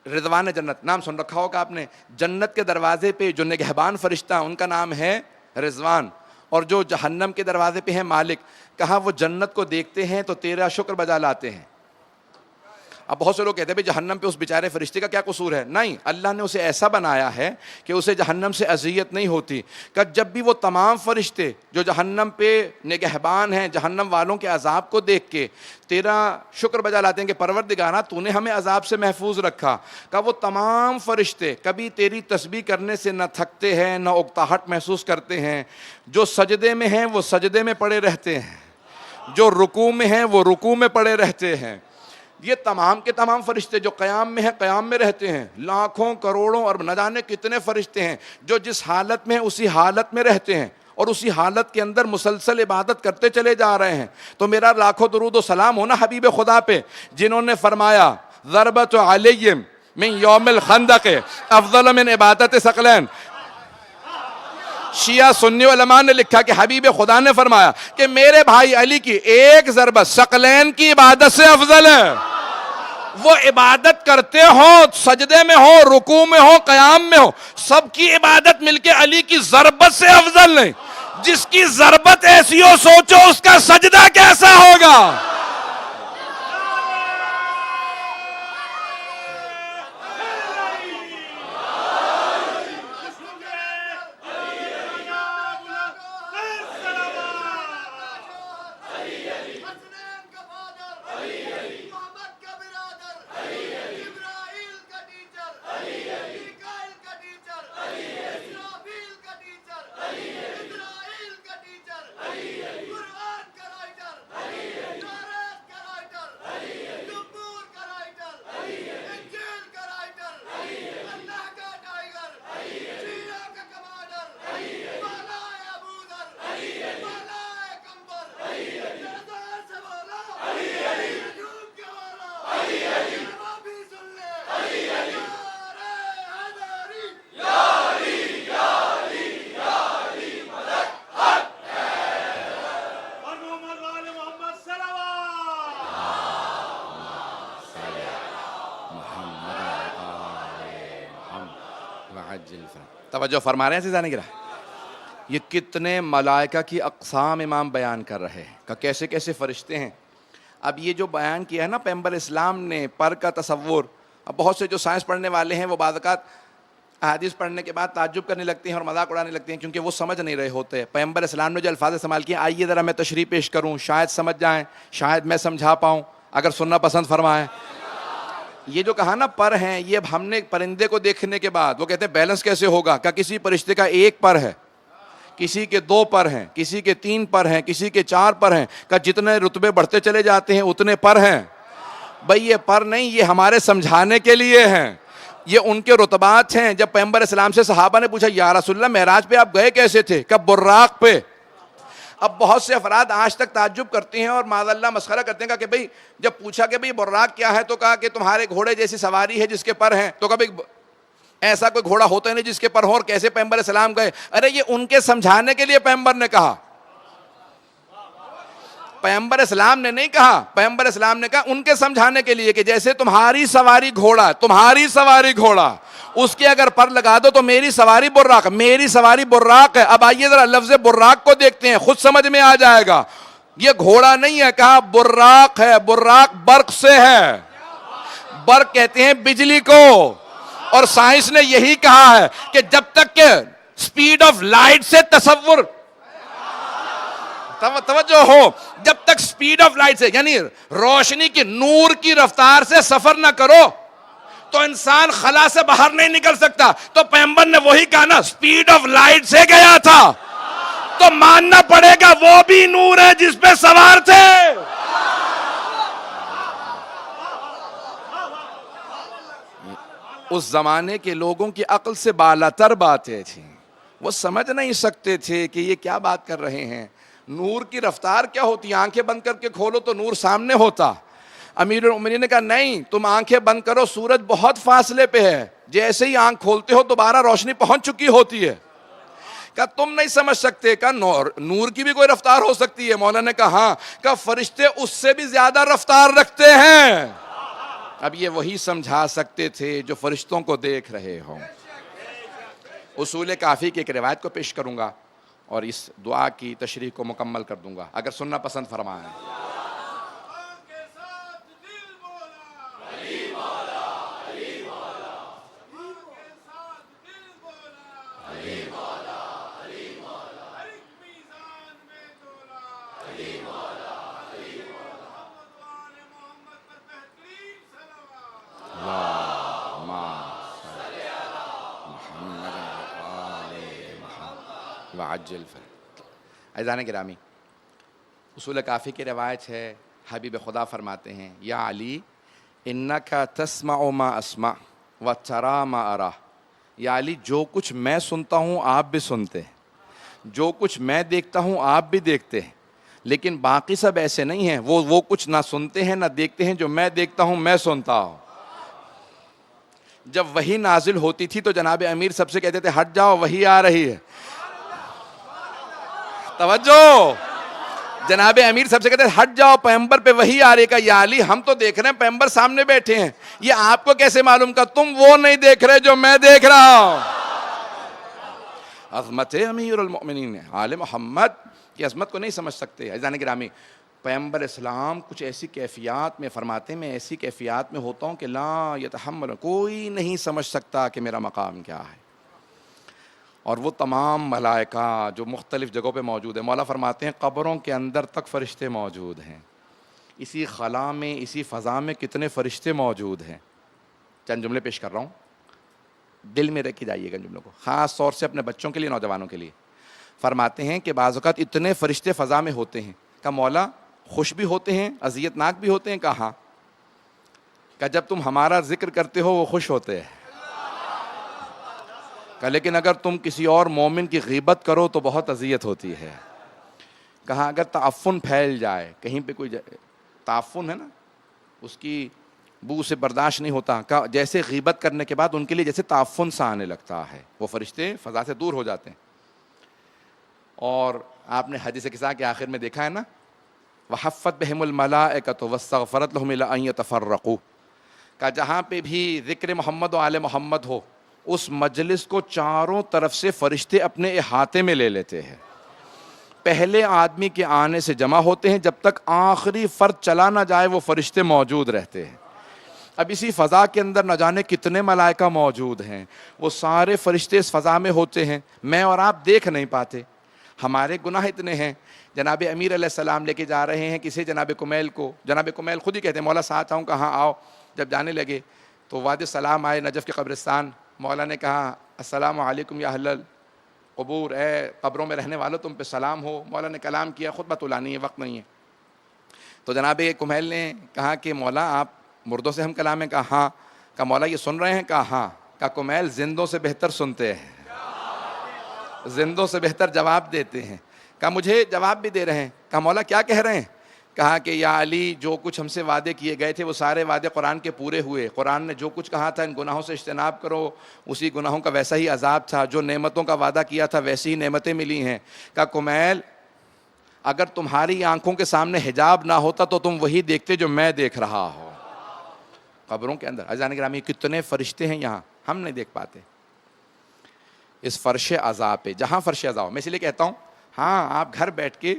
رضوان جنت نام سن رکھا ہوگا آپ نے. جنت کے دروازے پہ جو نگہبان فرشتہ ان کا نام ہے رضوان, اور جو جہنم کے دروازے پہ ہے مالک. کہا وہ جنت کو دیکھتے ہیں تو تیرا شکر بجا لاتے ہیں. اب بہت سے لوگ کہتے ہیں بھائی جہنم پہ اس بیچارے فرشتے کا کیا قصور ہے. نہیں, اللہ نے اسے ایسا بنایا ہے کہ اسے جہنم سے اذیت نہیں ہوتی. کہ جب بھی وہ تمام فرشتے جو جہنم پہ نگہبان ہیں, جہنم والوں کے عذاب کو دیکھ کے تیرا شکر بجا لاتے ہیں کہ پروردگارا تو نے ہمیں عذاب سے محفوظ رکھا. کہ وہ تمام فرشتے کبھی تیری تسبیح کرنے سے نہ تھکتے ہیں نہ اکتاہٹ محسوس کرتے ہیں. جو سجدے میں ہیں وہ سجدے میں پڑے رہتے ہیں, جو رکوع میں ہیں وہ رکوع میں پڑے رہتے ہیں, یہ تمام کے تمام فرشتے جو قیام میں ہیں قیام میں رہتے ہیں، لاکھوں کروڑوں اور نہ جانے کتنے فرشتے ہیں جو جس حالت میں اسی حالت میں رہتے ہیں اور اسی حالت کے اندر مسلسل عبادت کرتے چلے جا رہے ہیں. تو میرا لاکھوں درود و سلام ہونا حبیب خدا پہ جنہوں نے فرمایا ضربت علیہم من یوم الخندق افضل من عبادت ثقلین. شیعہ سنی علماء نے لکھا کہ حبیب خدا نے فرمایا کہ میرے بھائی علی کی ایک ضربت ثقلین کی عبادت سے افضل ہے. وہ عبادت کرتے ہوں، سجدے میں ہو، رکوع میں ہو، قیام میں ہو، سب کی عبادت مل کے علی کی ضربت سے افضل نہیں. جس کی ضربت ایسی ہو سوچو اس کا سجدہ کیسا ہوگا. توجہ فرما رہے ہیں عزیزان گرامی. یہ کتنے ملائکہ کی اقسام امام بیان کر رہے ہیں کہ کیسے کیسے فرشتے ہیں. اب یہ جو بیان کیا ہے نا پیغمبر اسلام نے پر کا تصور، اب بہت سے جو سائنس پڑھنے والے ہیں وہ بعض اوقات احادیث پڑھنے کے بعد تعجب کرنے لگتے ہیں اور مذاق اڑانے لگتے ہیں کیونکہ وہ سمجھ نہیں رہے ہوتے. پیغمبر اسلام نے جو الفاظ استعمال کیے آئیے ذرا میں تشریح پیش کروں، شاید سمجھ جائیں، شاید میں سمجھا پاؤں اگر سننا پسند فرمائیں. یہ جو کہا نا پر ہیں، یہ ہم نے پرندے کو دیکھنے کے بعد وہ کہتے ہیں بیلنس کیسے ہوگا کہ کسی فرشتے کا ایک پر ہے، کسی کے 2 پر ہیں، کسی کے 3 پر ہیں، کسی کے 4 پر ہیں، کہ جتنے رتبے بڑھتے چلے جاتے ہیں اتنے پر ہیں. بھئی یہ پر نہیں، یہ ہمارے سمجھانے کے لیے ہیں، یہ ان کے رتبات ہیں. جب پیغمبر اسلام سے صحابہ نے پوچھا یا رسول اللہ معراج پہ آپ گئے کیسے تھے؟ کہ براق پہ. اب بہت سے افراد آج تک تعجب کرتے ہیں اور معاذ اللہ مسخرہ کرتے ہیں کہ بھئی جب پوچھا کہ بھئی براق کیا ہے تو کہا کہ تمہارے گھوڑے جیسی سواری ہے جس کے پر ہیں. تو کہا بھئی ایسا کوئی گھوڑا ہوتا ہی نہیں جس کے پر ہو، اور کیسے پیغمبر اسلام گئے؟ ارے یہ ان کے سمجھانے کے لیے پیغمبر نے کہا، پیغمبر اسلام نے نہیں کہا. پیغمبر اسلام نے کہا ان کے سمجھانے کے لیے کہ جیسے تمہاری سواری گھوڑا، تمہاری سواری گھوڑا، اس کے اگر پر لگا دو تو میری سواری براق، میری سواری براق ہے. اب آئیے ذرا لفظ براق کو دیکھتے ہیں، خود سمجھ میں آ جائے گا. یہ گھوڑا نہیں ہے، کہا براق ہے. براق برق سے ہے، برق کہتے ہیں بجلی کو. اور سائنس نے یہی کہا ہے کہ جب تک کہ سپیڈ آف لائٹ سے تصور، توجہ ہو، جب تک سپیڈ آف لائٹ سے یعنی روشنی کی، نور کی رفتار سے سفر نہ کرو تو انسان خلا سے باہر نہیں نکل سکتا. تو پیغمبر نے وہی کہا نا، سپیڈ آف لائٹ سے گیا تھا تو ماننا پڑے گا وہ بھی نور ہے جس پہ سوار تھے. اس زمانے کے لوگوں کی عقل سے بالاتر باتیں تھیں، وہ سمجھ نہیں سکتے تھے کہ یہ کیا بات کر رہے ہیں. نور کی رفتار کیا ہوتی؟ آنکھیں بند کر کے کھولو تو نور سامنے ہوتا. امیر المومنین نے کہا نہیں، تم آنکھیں بند کرو، سورج بہت فاصلے پہ ہے، جیسے ہی آنکھ کھولتے ہو دوبارہ روشنی پہنچ چکی ہوتی ہے. کہا تم نہیں سمجھ سکتے. کہا نور کی بھی کوئی رفتار ہو سکتی ہے. مولانا نے کہا ہاں. کہا فرشتے اس سے بھی زیادہ رفتار رکھتے ہیں. اب یہ وہی سمجھا سکتے تھے جو فرشتوں کو دیکھ رہے ہوں. اصول کافی کی ایک روایت کو پیش کروں گا اور اس دعا کی تشریح کو مکمل کر دوں گا اگر سننا پسند فرمائیں. وعجل فرج. عزیزان گرامی، اصول کافی کی روایت ہے، حبیب خدا فرماتے ہیں یا علی انک تسمع ما اسمع وترى ما ارى، یا علی جو کچھ میں سنتا ہوں آپ بھی سنتے ہیں، جو کچھ میں دیکھتا ہوں آپ بھی دیکھتے ہیں، لیکن باقی سب ایسے نہیں ہیں، وہ کچھ نہ سنتے ہیں نہ دیکھتے ہیں جو میں دیکھتا ہوں میں سنتا ہوں۔ جب وحی نازل ہوتی تھی تو جناب امیر سب سے کہتے تھے ہٹ جاؤ وحی آ رہی ہے، توجہ، جناب امیر سب سے کہتے ہیں ہٹ جاؤ پیغمبر پہ وحی آ رہی ہے۔ یا علی ہم تو دیکھ رہے ہیں پیغمبر سامنے بیٹھے ہیں، یہ آپ کو کیسے معلوم کا تم وہ نہیں دیکھ رہے جو میں دیکھ رہا ہوں۔ عظمت امیر المؤمنین، آل محمد کی عظمت کو نہیں سمجھ سکتے۔ عزیزان گرامی، پیغمبر اسلام کچھ ایسی کیفیات میں فرماتے ہیں، میں ایسی کیفیات میں ہوتا ہوں کہ لا یتحمل، کوئی نہیں سمجھ سکتا کہ میرا مقام کیا ہے۔ اور وہ تمام ملائکہ جو مختلف جگہوں پہ موجود ہیں، مولا فرماتے ہیں قبروں کے اندر تک فرشتے موجود ہیں، اسی خلا میں اسی فضا میں کتنے فرشتے موجود ہیں۔ چند جملے پیش کر رہا ہوں، دل میں رکھ کے جائیے گا ان جملوں کو، خاص طور سے اپنے بچوں کے لیے، نوجوانوں کے لیے۔ فرماتے ہیں کہ بعض اوقات اتنے فرشتے فضا میں ہوتے ہیں کہ مولا خوش بھی ہوتے ہیں اذیت ناک بھی ہوتے ہیں، کہا کہ جب تم ہمارا ذکر کرتے ہو وہ خوش ہوتے ہیں، کہ لیکن اگر تم کسی اور مومن کی غیبت کرو تو بہت اذیت ہوتی ہے۔ کہا اگر تعفن پھیل جائے کہیں پہ، کوئی تعفن ہے نا، اس کی بو سے برداشت نہیں ہوتا، کہ جیسے غیبت کرنے کے بعد ان کے لیے جیسے تعفن سا آنے لگتا ہے، وہ فرشتے فضا سے دور ہو جاتے ہیں۔ اور آپ نے حدیث قصہ کے آخر میں دیکھا ہے نا، وحفت بہم الملائکۃ واستغفرت لهم الی ان یتفرقوا، کہ جہاں پہ بھی ذکر محمد و آل محمد ہو اس مجلس کو چاروں طرف سے فرشتے اپنے احاطے میں لے لیتے ہیں، پہلے آدمی کے آنے سے جمع ہوتے ہیں، جب تک آخری فرد چلا نہ جائے وہ فرشتے موجود رہتے ہیں۔ اب اسی فضا کے اندر نہ جانے کتنے ملائکہ موجود ہیں، وہ سارے فرشتے اس فضا میں ہوتے ہیں، میں اور آپ دیکھ نہیں پاتے، ہمارے گناہ اتنے ہیں۔ جناب امیر علیہ السلام لے کے جا رہے ہیں کسی جناب کمیل کو، جناب کمیل خود ہی کہتے ہیں مولا ساتھ آؤں، کہاں آؤ، جب جانے لگے تو وادی السلام آئے نجف کے قبرستان، مولا نے کہا السلام علیکم یا اہل القبور، اے قبروں میں رہنے والوں تم پہ سلام ہو۔ مولا نے کلام کیا، خطبہ طولانی ہے، وقت نہیں ہے، تو جناب کمیل نے کہا کہ مولا آپ مردوں سے ہم کلام ہیں؟ کہا ہاں۔ کہا مولا یہ سن رہے ہیں؟ کہا ہاں۔ کہا کمیل زندوں سے بہتر سنتے ہیں، زندوں سے بہتر جواب دیتے ہیں۔ کہا مجھے جواب بھی دے رہے ہیں۔ کہا مولا کیا کہہ رہے ہیں؟ کہا کہ یا علی جو کچھ ہم سے وعدے کیے گئے تھے وہ سارے وعدے قرآن کے پورے ہوئے، قرآن نے جو کچھ کہا تھا ان گناہوں سے اجتناب کرو، اسی گناہوں کا ویسا ہی عذاب تھا، جو نعمتوں کا وعدہ کیا تھا ویسی ہی نعمتیں ملی ہیں۔ کہا کمیل اگر تمہاری آنکھوں کے سامنے حجاب نہ ہوتا تو تم وہی دیکھتے جو میں دیکھ رہا ہوں قبروں کے اندر۔ عزیزان گرامی کتنے فرشتے ہیں یہاں، ہم نہیں دیکھ پاتے اس فرش عذاب پہ، جہاں فرش عذاب۔ میں اس لیے کہتا ہوں ہاں آپ گھر بیٹھ کے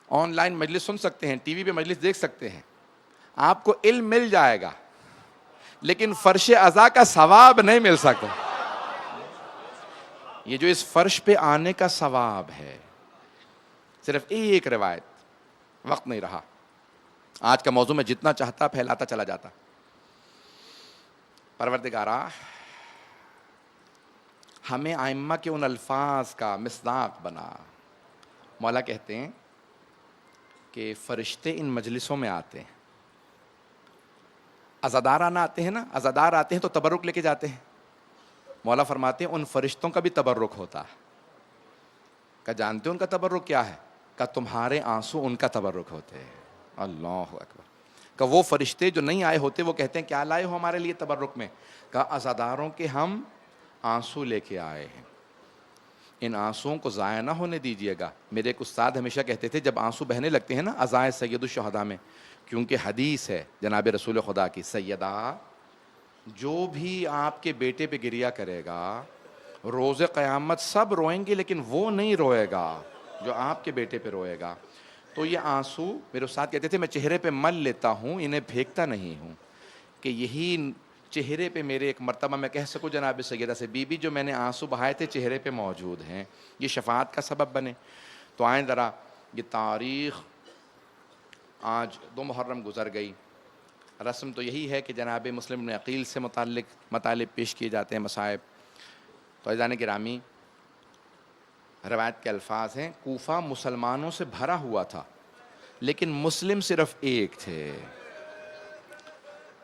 آن لائن مجلس سن سکتے ہیں، ٹی وی پہ مجلس دیکھ سکتے ہیں، آپ کو علم مل جائے گا، لیکن فرش عذاب کا ثواب نہیں مل سکتا۔ یہ جو اس فرش پہ آنے کا ثواب ہے، صرف ایک روایت، وقت نہیں رہا، آج کا موضوع میں جتنا چاہتا پھیلاتا چلا جاتا۔ پروردگارا ہمیں ائمہ کے ان الفاظ کا مصداق بنا۔ مولا کہتے ہیں کہ فرشتے ان مجلسوں میں آتے ہیں، عزادارانہ آتے ہیں نا، عزادار آتے ہیں تو تبرک لے کے جاتے ہیں، مولا فرماتے ہیں ان فرشتوں کا بھی تبرک ہوتا ہے۔ کہ جانتے ان کا تبرک کیا ہے؟ کہ تمہارے آنسو ان کا تبرک ہوتے ہیں۔ اللہ اکبر۔ کہ وہ فرشتے جو نہیں آئے ہوتے وہ کہتے ہیں کیا لائے ہو ہمارے لیے تبرک میں؟ کہ عزاداروں کے ہم آنسو لے کے آئے ہیں، ان آنسوؤں کو ضائع نہ ہونے دیجیے گا۔ میرے ایک استاد ہمیشہ کہتے تھے جب آنسو بہنے لگتے ہیں نا عزائے سید الشہداء میں، کیونکہ حدیث ہے جناب رسول خدا کی، سیدہ جو بھی آپ کے بیٹے پہ گریا کرے گا روز قیامت سب روئیں گے لیکن وہ نہیں روئے گا جو آپ کے بیٹے پہ روئے گا۔ تو یہ آنسو میرے استاد کہتے تھے میں چہرے پہ مل لیتا ہوں، انہیں پھینکتا نہیں ہوں، کہ یہی چہرے پہ میرے ایک مرتبہ میں کہہ سکوں جناب سیدہ سے بی بی جو میں نے آنسو بہائے تھے چہرے پہ موجود ہیں، یہ شفاعت کا سبب بنے۔ تو آئیں ذرا یہ تاریخ، آج 2 محرم گزر گئی، رسم تو یہی ہے کہ جناب مسلم بن عقیل سے متعلق مطالب پیش کیے جاتے ہیں، مصائب۔ تو عزیزان گرامی روایت کے الفاظ ہیں کوفہ مسلمانوں سے بھرا ہوا تھا لیکن مسلم صرف ایک تھے۔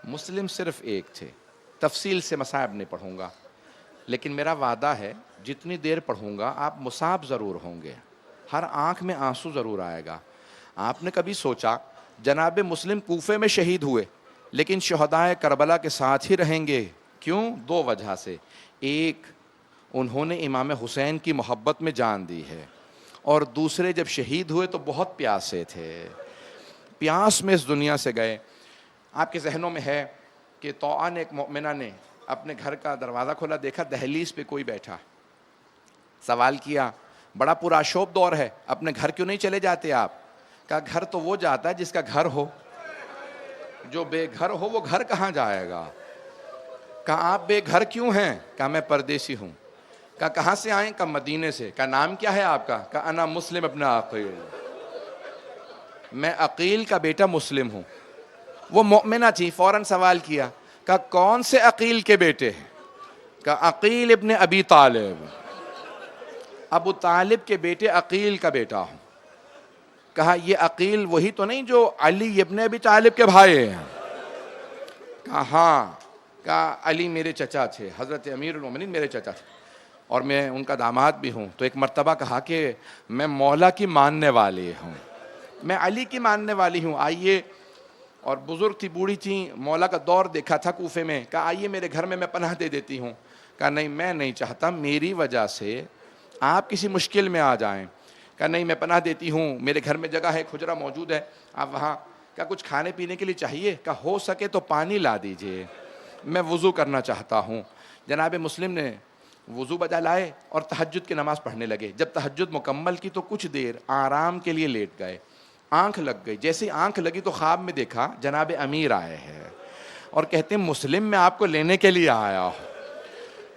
مسلم صرف ایک تھے. تفصیل سے مصائب نہیں پڑھوں گا، لیکن میرا وعدہ ہے جتنی دیر پڑھوں گا آپ مصاب ضرور ہوں گے، ہر آنکھ میں آنسو ضرور آئے گا. آپ نے کبھی سوچا جناب مسلم کوفے میں شہید ہوئے لیکن شہدائے کربلا کے ساتھ ہی رہیں گے؟ کیوں؟ دو وجہ سے. ایک، انہوں نے امام حسین کی محبت میں جان دی ہے، اور دوسرے جب شہید ہوئے تو بہت پیاسے تھے، پیاس میں اس دنیا سے گئے. آپ کے ذہنوں میں ہے کہ طوعا نے، ایک مؤمنہ نے اپنے گھر کا دروازہ کھولا، دیکھا دہلیز پہ کوئی بیٹھا، سوال کیا بڑا پرآشوب دور ہے، اپنے گھر کیوں نہیں چلے جاتے آپ؟ کہا گھر تو وہ جاتا ہے جس کا گھر ہو، جو بے گھر ہو وہ گھر کہاں جائے گا؟ کہا آپ بے گھر کیوں ہیں؟ کہا میں پردیسی ہوں. کہا کہاں سے آئیں؟ کہا مدینے سے. کہا نام کیا ہے آپ کا؟ کہا انا مسلم ابن عقیل، میں عقیل کا بیٹا مسلم ہوں. وہ مؤمنہ تھی، فوراً سوال کیا، کہا کون سے عقیل کے بیٹے ہیں؟ کہا عقیل ابن ابی طالب، ابو طالب کے بیٹے عقیل کا بیٹا ہوں. کہا یہ عقیل وہی تو نہیں جو علی ابن ابی طالب کے بھائی ہیں؟ کہا ہاں. کہا علی میرے چچا تھے، حضرت امیر المومنین میرے چچا تھے، اور میں ان کا داماد بھی ہوں. تو ایک مرتبہ کہا کہ میں مولا کی ماننے والی ہوں، میں علی کی ماننے والی ہوں، آئیے. اور بزرگ تھی، بوڑھی تھی، مولا کا دور دیکھا تھا کوفے میں. کہا آئیے میرے گھر میں پناہ دے دیتی ہوں. کہا نہیں میں نہیں چاہتا میری وجہ سے آپ کسی مشکل میں آ جائیں. کہا نہیں میں پناہ دیتی ہوں، میرے گھر میں جگہ ہے، کھجرا موجود ہے، آپ وہاں. کہا کچھ کھانے پینے کے لیے چاہیے؟ کہا ہو سکے تو پانی لا دیجئے، میں وضو کرنا چاہتا ہوں. جناب مسلم نے وضو بجا لائے اور تہجد کی نماز پڑھنے لگے. جب تہجد مکمل کی تو کچھ دیر آرام کے لیے لیٹ گئے. آنکھ لگ گئی، جیسے آنکھ لگی تو خواب میں دیکھا جناب امیر آئے ہیں اور کہتے ہیں مسلم میں آپ کو لینے کے لیے آیا ہوں.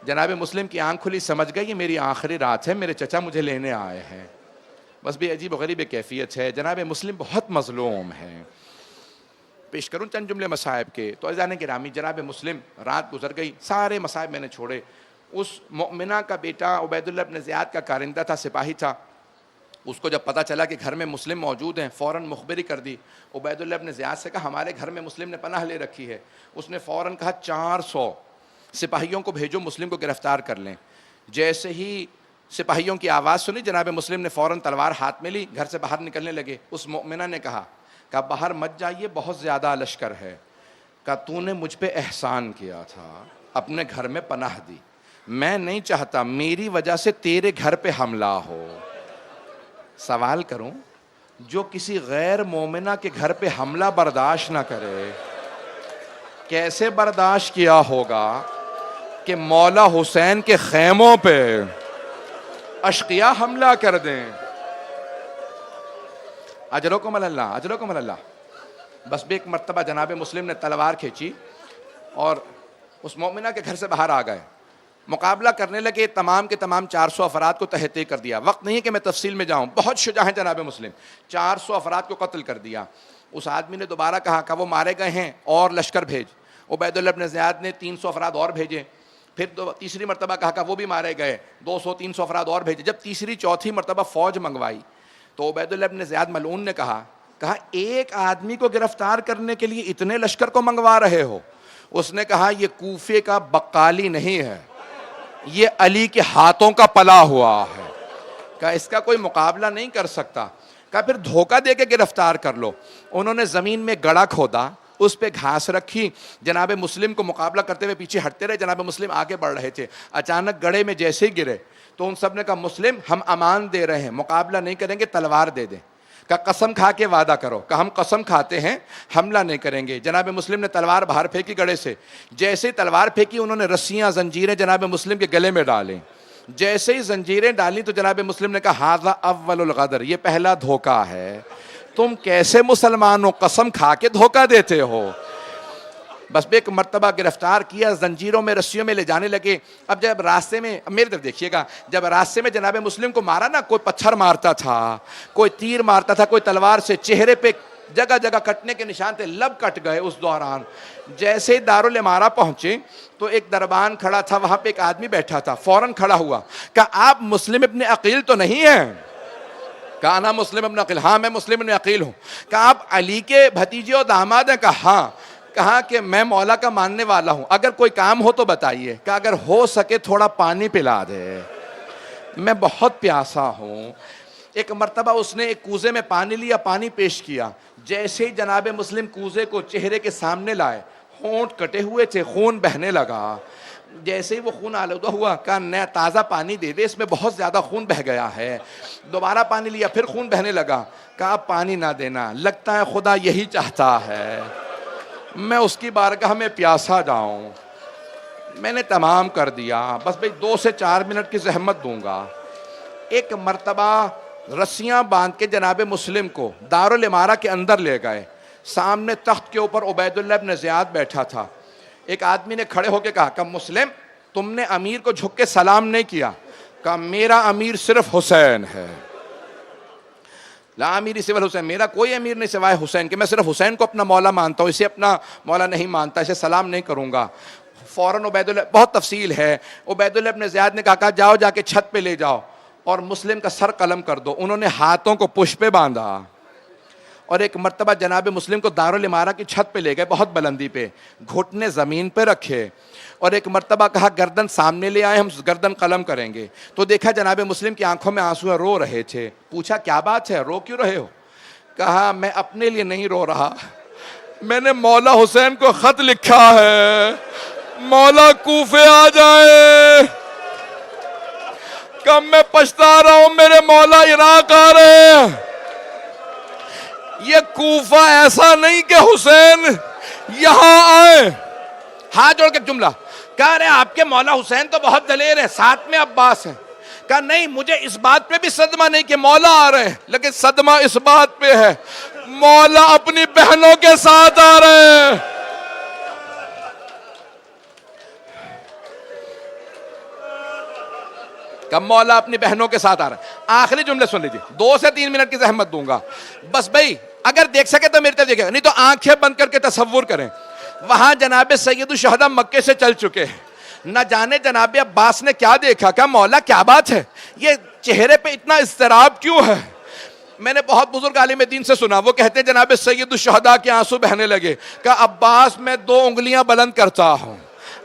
جناب مسلم کی آنکھ کھلی، سمجھ گئی یہ میری آخری رات ہے، میرے چچا مجھے لینے آئے ہیں. بس بھی عجیب و غریب کیفیت ہے. جناب مسلم بہت مظلوم ہیں. پیش کروں چند جملے مصائب کے. تو عزیزان گرامی، جناب مسلم رات گزر گئی، سارے مصائب میں نے چھوڑے. اس مؤمنہ کا بیٹا عبید اللہ بن زیاد کا کارندہ تھا، سپاہی تھا. اس کو جب پتہ چلا کہ گھر میں مسلم موجود ہیں، فوراً مخبری کر دی. عبید اللہ بن زیاد سے کہا ہمارے گھر میں مسلم نے پناہ لے رکھی ہے. اس نے فوراً کہا 400 سپاہیوں کو بھیجو، مسلم کو گرفتار کر لیں. جیسے ہی سپاہیوں کی آواز سنی، جناب مسلم نے فوراً تلوار ہاتھ میں لی، گھر سے باہر نکلنے لگے. اس مؤمنہ نے کہا باہر مت جائیے، بہت زیادہ لشکر ہے. کہا تو نے مجھ پہ احسان کیا تھا، اپنے گھر میں پناہ دی، میں نہیں چاہتا میری وجہ سے تیرے گھر پہ حملہ ہو. سوال کروں، جو کسی غیر مومنہ کے گھر پہ حملہ برداشت نہ کرے، کیسے برداشت کیا ہوگا کہ مولا حسین کے خیموں پہ اشقیاء حملہ کر دیں؟ اجرکم اللہ، اجرکم اللہ. بس بھی ایک مرتبہ جناب مسلم نے تلوار کھینچی اور اس مومنہ کے گھر سے باہر آ گئے. مقابلہ کرنے لگے، تمام کے تمام 400 افراد کو تہہ کر دیا. وقت نہیں ہے کہ میں تفصیل میں جاؤں، بہت شجاع ہیں جناب مسلم. 400 افراد کو قتل کر دیا. اس آدمی نے دوبارہ کہا کہ وہ مارے گئے ہیں اور لشکر بھیج. عبید اللہ بن زیاد نے 300 افراد اور بھیجے. پھر تیسری مرتبہ کہا کہ وہ بھی مارے گئے، 200-300 افراد اور بھیجے. جب تیسری چوتھی مرتبہ فوج منگوائی تو عبید اللہ بن زیاد ملعون نے کہا ایک آدمی کو گرفتار کرنے کے لیے اتنے لشکر کو منگوا رہے ہو؟ اس نے کہا یہ کوفے کا بقالی نہیں ہے، یہ علی کے ہاتھوں کا پلا ہوا ہے. کہا اس کا کوئی مقابلہ نہیں کر سکتا. کہا پھر دھوکہ دے کے گرفتار کر لو. انہوں نے زمین میں گڑھا کھودا، اس پہ گھاس رکھی، جناب مسلم کو مقابلہ کرتے ہوئے پیچھے ہٹتے رہے. جناب مسلم آگے بڑھ رہے تھے، اچانک گڑھے میں جیسے ہی گرے تو ان سب نے کہا مسلم ہم امان دے رہے ہیں، مقابلہ نہیں کریں گے، تلوار دے دیں. کہا قسم کھا کے وعدہ کرو. کہا ہم قسم کھاتے ہیں حملہ نہیں کریں گے. جناب مسلم نے تلوار باہر پھینکی گڑھے سے. جیسے ہی تلوار پھینکی انہوں نے رسیاں زنجیریں جناب مسلم کے گلے میں ڈالیں. جیسے ہی زنجیریں ڈالیں تو جناب مسلم نے کہا ھذا اول الغدر، یہ پہلا دھوکہ ہے. تم کیسے مسلمان ہو، قسم کھا کے دھوکہ دیتے ہو. بس ایک مرتبہ گرفتار کیا، زنجیروں میں رسیوں میں لے جانے لگے. اب جب راستے میں، میری طرف دیکھیے گا، جب راستے میں جناب مسلم کو مارا نا، کوئی پتھر مارتا تھا، کوئی تیر مارتا تھا، کوئی تلوار سے، چہرے پہ جگہ جگہ کٹنے کے نشان تھے، لب کٹ گئے اس دوران. جیسے دارالامارہ پہنچے تو ایک دربان کھڑا تھا، وہاں پہ ایک آدمی بیٹھا تھا، فوراً کھڑا ہوا. کہا آپ مسلم ابن عقیل تو نہیں ہیں؟ کہا انا مسلم ابن عقیل، ہاں میں مسلم ابن عقیل ہوں. کہا آپ علی کے بھتیجے اور داماد ہیں؟ کہا ہاں. کہا کہ میں مولا کا ماننے والا ہوں، اگر کوئی کام ہو تو بتائیے، کہ اگر ہو سکے تھوڑا پانی پلا دے، میں بہت پیاسا ہوں۔ ایک مرتبہ اس نے ایک کوزے میں پانی لیا، پانی پیش کیا، جیسے ہی جناب مسلم کوزے کو چہرے کے سامنے لائے، ہونٹ کٹے ہوئے تھے، خون بہنے لگا۔ جیسے ہی وہ خون آلودہ ہوا، کہا نیا تازہ پانی دے دے، اس میں بہت زیادہ خون بہ گیا ہے۔ دوبارہ پانی لیا، پھر خون بہنے لگا، کہا پانی نہ دینا، لگتا ہے خدا یہی چاہتا ہے میں اس کی بارگاہ میں پیاسا جاؤں۔ میں نے تمام کر دیا، بس بھئی 2 سے 4 منٹ کی زحمت دوں گا۔ ایک مرتبہ رسیاں باندھ کے جناب مسلم کو دارالامارہ کے اندر لے گئے، سامنے تخت کے اوپر عبید اللہ بن زیاد بیٹھا تھا۔ ایک آدمی نے کھڑے ہو کے کہا کہ مسلم تم نے امیر کو جھک کے سلام نہیں کیا، کہا میرا امیر صرف حسین ہے، لا امیر سوى الحسین، میرا کوئی امیر نہیں سوائے حسین، کہ میں صرف حسین کو اپنا مولا مانتا ہوں، اسے اپنا مولا نہیں مانتا، اسے سلام نہیں کروں گا۔ فوراً عبید اللہ، بہت تفصیل ہے، عبید اللہ بن زیاد نے کہا جاؤ جا کے چھت پہ لے جاؤ اور مسلم کا سر قلم کر دو۔ انہوں نے ہاتھوں کو پشت پہ باندھا اور ایک مرتبہ جناب مسلم کو دارالامارہ کی چھت پہ لے گئے، بہت بلندی پہ، گھٹنے زمین پہ رکھے اور ایک مرتبہ کہا گردن سامنے لے آئے، ہم گردن قلم کریں گے۔ تو دیکھا جناب مسلم کی آنکھوں میں آنسو ہیں، رو رہے تھے۔ پوچھا کیا بات ہے، رو کیوں رہے ہو؟ کہا میں اپنے لیے نہیں رو رہا، میں نے مولا حسین کو خط لکھا ہے، مولا کوفے آ جائے، کب میں پچھتا رہا ہوں میرے مولا عراق آ رہے ہیں۔ یہ کوفہ ایسا نہیں کہ حسین یہاں آئے۔ ہاتھ جوڑ کے جملہ کہہ رہے آپ کے مولا حسین تو بہت دلیر ہے، ساتھ میں عباس ہے۔ کہا نہیں، مجھے اس بات پہ بھی صدمہ نہیں کہ مولا آ رہے ہیں، لیکن صدمہ اس بات پہ ہے مولا اپنی بہنوں کے ساتھ آ رہے ہیں۔ کہ مولا اپنی بہنوں کے ساتھ آ رہا ہے۔ آخری جملے سن لیجیے، 2 سے 3 منٹ کی زحمت دوں گا، بس بھائی اگر دیکھ سکے تو میری طرف دیکھیں، نہیں تو آنکھیں بند کر کے تصور کریں۔ وہاں جناب سید الشہداء مکے سے چل چکے ہیں، نہ جانے جناب عباس نے کیا دیکھا، کہا مولا کیا بات ہے، یہ چہرے پہ اتنا اضطراب کیوں ہے؟ میں نے بہت بزرگ عالم دین سے سنا، وہ کہتے ہیں جناب سید الشہداء کے آنسو بہنے لگے۔ کہا عباس میں 2 انگلیاں بلند کرتا ہوں،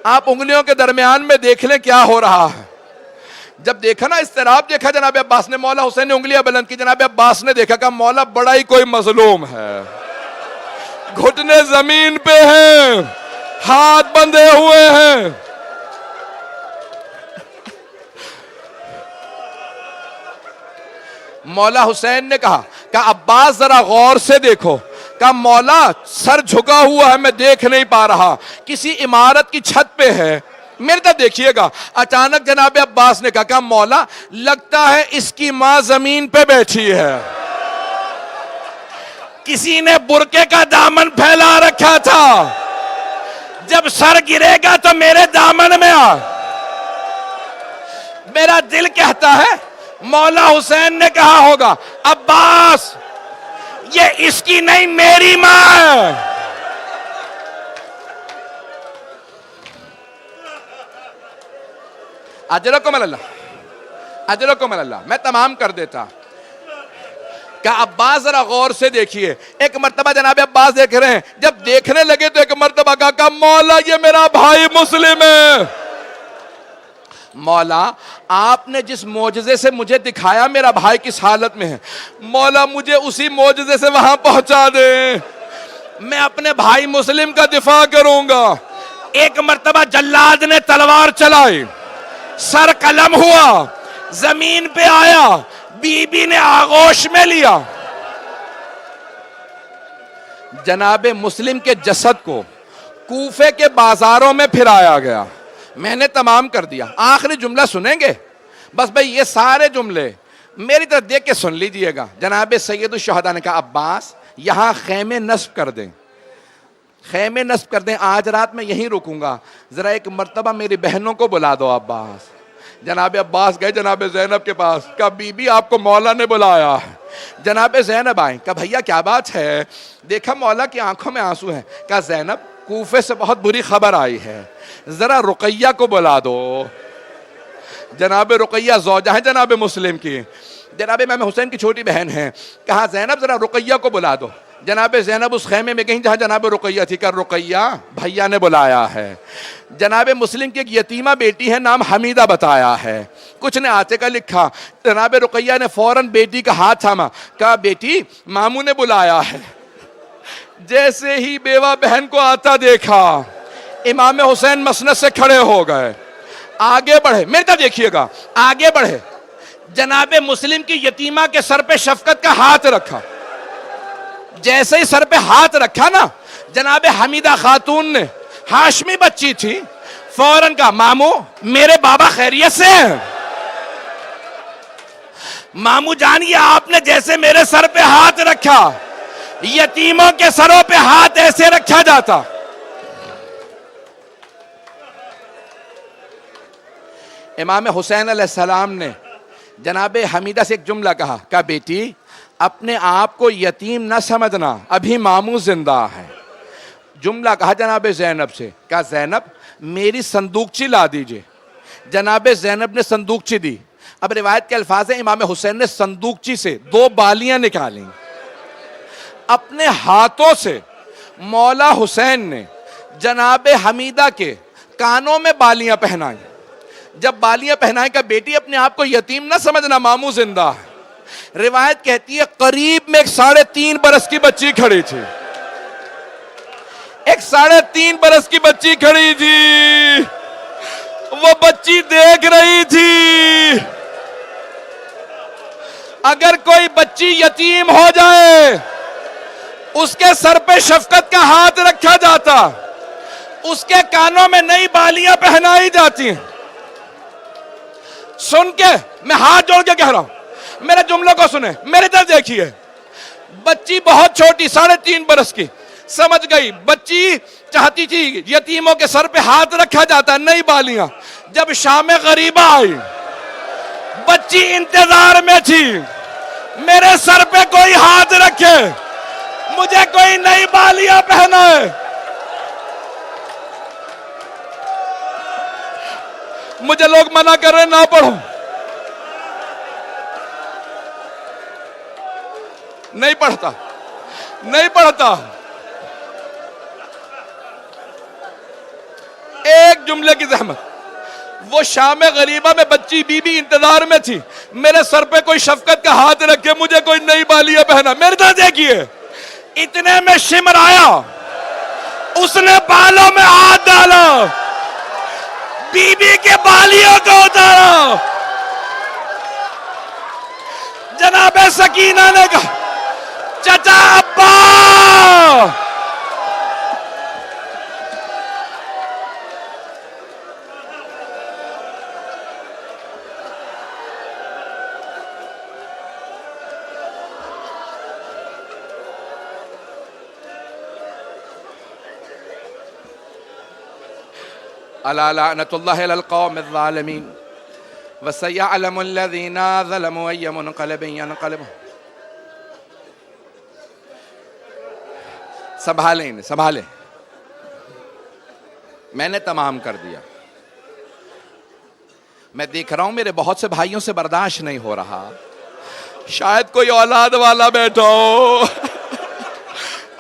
آپ انگلیوں کے درمیان میں دیکھ لیں کیا ہو رہا ہے۔ جب دیکھا نا اضطراب دیکھا جناب عباس نے، مولا حسین نے انگلیاں بلند کی، جناب عباس نے دیکھا کہ مولا بڑا ہی کوئی مظلوم ہے، گھٹنے زمین پہ ہیں، ہاتھ بندھے ہوئے ہیں۔ مولا حسین نے کہا کہ عباس ذرا غور سے دیکھو، کہ مولا سر جھکا ہوا ہے، میں دیکھ نہیں پا رہا، کسی عمارت کی چھت پہ ہے، میرے طرف دیکھیے گا۔ اچانک جناب عباس نے کہا کہ مولا لگتا ہے اس کی ماں زمین پہ بیٹھی ہے، کسی نے برقعے کا دامن پھیلا رکھا تھا، جب سر گرے گا تو میرے دامن میں آ۔ میرا دل کہتا ہے مولا حسین نے کہا ہوگا عباس یہ اس کی نہیں میری ماں ہے۔ اجرکم اللہ، اجرکم اللہ۔ میں تمام کر دیتا کہ عباس ذرا غور سے دیکھیے۔ ایک مرتبہ جناب عباس دیکھ رہے ہیں، جب دیکھنے لگے تو ایک مرتبہ کہا کہ مولا یہ میرا بھائی مسلم ہے۔ مولا آپ نے جس معجزے سے مجھے دکھایا میرا بھائی کس حالت میں ہے، مولا مجھے اسی معجزے سے وہاں پہنچا دیں، میں اپنے بھائی مسلم کا دفاع کروں گا۔ ایک مرتبہ جلاد نے تلوار چلائی، سر قلم ہوا، زمین پہ آیا، بی بی نے آغوش میں لیا۔ جناب مسلم کے جسد کو کوفے کے بازاروں میں پھرایا گیا۔ میں نے تمام کر دیا، آخری جملہ سنیں گے؟ بس بھئی یہ سارے جملے میری طرف دیکھ کے سن لیجئے گا۔ جناب سید الشہداء نے کہا عباس یہاں خیمے نصب کر دیں، خیمے نصب کر دیں، آج رات میں یہیں رکوں گا، ذرا ایک مرتبہ میری بہنوں کو بلا دو عباس۔ جناب عباس گئے جناب زینب کے پاس، کہا بی بی آپ کو مولا نے بلایا۔ جناب زینب آئیں، کہا بھیا کیا بات ہے؟ دیکھا مولا کی آنکھوں میں آنسو ہیں، کہا زینب کوفے سے بہت بری خبر آئی ہے، ذرا رقیہ کو بلا دو۔ جناب رقیہ زوجہ ہیں جناب مسلم کی، جناب امام حسین کی چھوٹی بہن ہیں۔ کہا زینب ذرا رقیہ کو بلا دو۔ جناب زینب اس خیمے میں گئیں جہاں جناب رقیہ تھی، کہ رقیہ بھیا نے بلایا ہے. جناب مسلم کی ایک یتیمہ بیٹی ہے، نام حمیدہ بتایا ہے. کچھ نے آتے کا لکھا. جناب رقیہ نے فوراً بیٹی کا ہاتھ تھاما، کہا بیٹی ماموں نے بلایا ہے. جیسے ہی بیوہ بہن کو آتا دیکھا، امام حسین مسند سے کھڑے ہو گئے، آگے بڑھے. میری طرف دیکھیے گا، آگے بڑھے، جناب مسلم کی یتیمہ کے سر پہ شفقت کا ہاتھ رکھا. جیسے ہی سر پہ ہاتھ رکھا نا، جناب حمیدہ خاتون نے، ہاشمی بچی تھی، فوراً کہا ماموں میرے بابا خیریت سے ہیں؟ ماموں جانیے آپ نے جیسے میرے سر پہ ہاتھ رکھا، یتیموں کے سروں پہ ہاتھ ایسے رکھا جاتا. امام حسین علیہ السلام نے جناب حمیدہ سے ایک جملہ کہا، کہ بیٹی اپنے آپ کو یتیم نہ سمجھنا، ابھی ماموں زندہ ہے. جملہ کہا جناب زینب سے، کہا زینب میری صندوقچی لا دیجئے. جناب زینب نے صندوقچی دی. اب روایت کے الفاظ ہیں، امام حسین نے صندوقچی سے 2 بالیاں نکالیں. اپنے ہاتھوں سے مولا حسین نے جناب حمیدہ کے کانوں میں بالیاں پہنائیں. جب بالیاں پہنائیں کہ بیٹی اپنے آپ کو یتیم نہ سمجھنا، ماموں زندہ ہے. روایت کہتی ہے قریب میں ایک 3.5 برس کی بچی کھڑی تھی. ایک 3.5 برس کی بچی کھڑی تھی. وہ بچی دیکھ رہی تھی اگر کوئی بچی یتیم ہو جائے اس کے سر پہ شفقت کا ہاتھ رکھا جاتا، اس کے کانوں میں نئی بالیاں پہنائی جاتی ہیں. سن کے میں ہاتھ جوڑ کے کہہ رہا ہوں، میرے جملے کو سنیں، میری طرف دیکھیے. بچی بہت چھوٹی 3.5 برس کی، سمجھ گئی. بچی چاہتی تھی یتیموں کے سر پہ ہاتھ رکھا جاتا، نئی بالیاں. جب شام غریبہ آئی، بچی انتظار میں تھی میرے سر پہ کوئی ہاتھ رکھے، مجھے کوئی نئی بالیاں پہنائے. مجھے لوگ منع کر رہے نہ پڑھو، نہیں پڑھتا، نہیں پڑھتا. ایک جملے کی زحمت. وہ شام غریبہ میں بچی بی بی انتظار میں تھی، میرے سر پہ کوئی شفقت کا ہاتھ رکھے، مجھے کوئی نئی بالیاں پہنا. میرے طرح دیکھیے، اتنے میں شمر آیا، اس نے بالوں میں ہاتھ ڈالا، بی بی کے بالیوں کو اتارا. جناب سکینہ نے کہا چچا ابا. الا لعنۃ اللہ علی القوم الظالمین وسيعلم الذين ظلموا أي منقلب ينقلبون. سنبھالیں سنبھالیں، میں نے تمام کر دیا. میں دیکھ رہا ہوں میرے بہت سے بھائیوں سے برداشت نہیں ہو رہا. شاید کوئی اولاد والا بیٹھا ہو،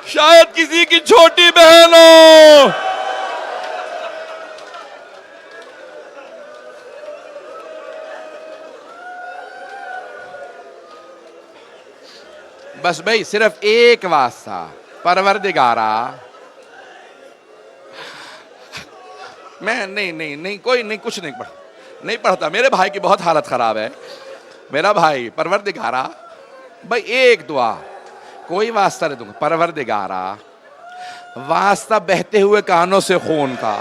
شاید کسی کی چھوٹی بہن ہو. بس بھائی صرف ایک واسطہ، پروردگارا. میں نہیں کوئی نہیں، کچھ نہیں پڑھتا. میرے بھائی کی بہت حالت خراب ہے. میرا بھائی پروردگارا، بھائی ایک دعا، کوئی واسطہ نہیں دوں گا. پروردگارا واسطہ بہتے ہوئے کانوں سے خون کا،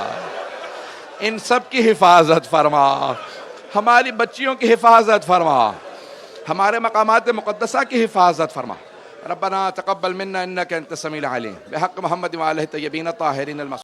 ان سب کی حفاظت فرما، ہماری بچیوں کی حفاظت فرما، ہمارے مقامات مقدسہ کی حفاظت فرما. ربنا تقبل منا انك انت السميع العليم بحق محمد وآله الطيبين الطاهرين المعصومين.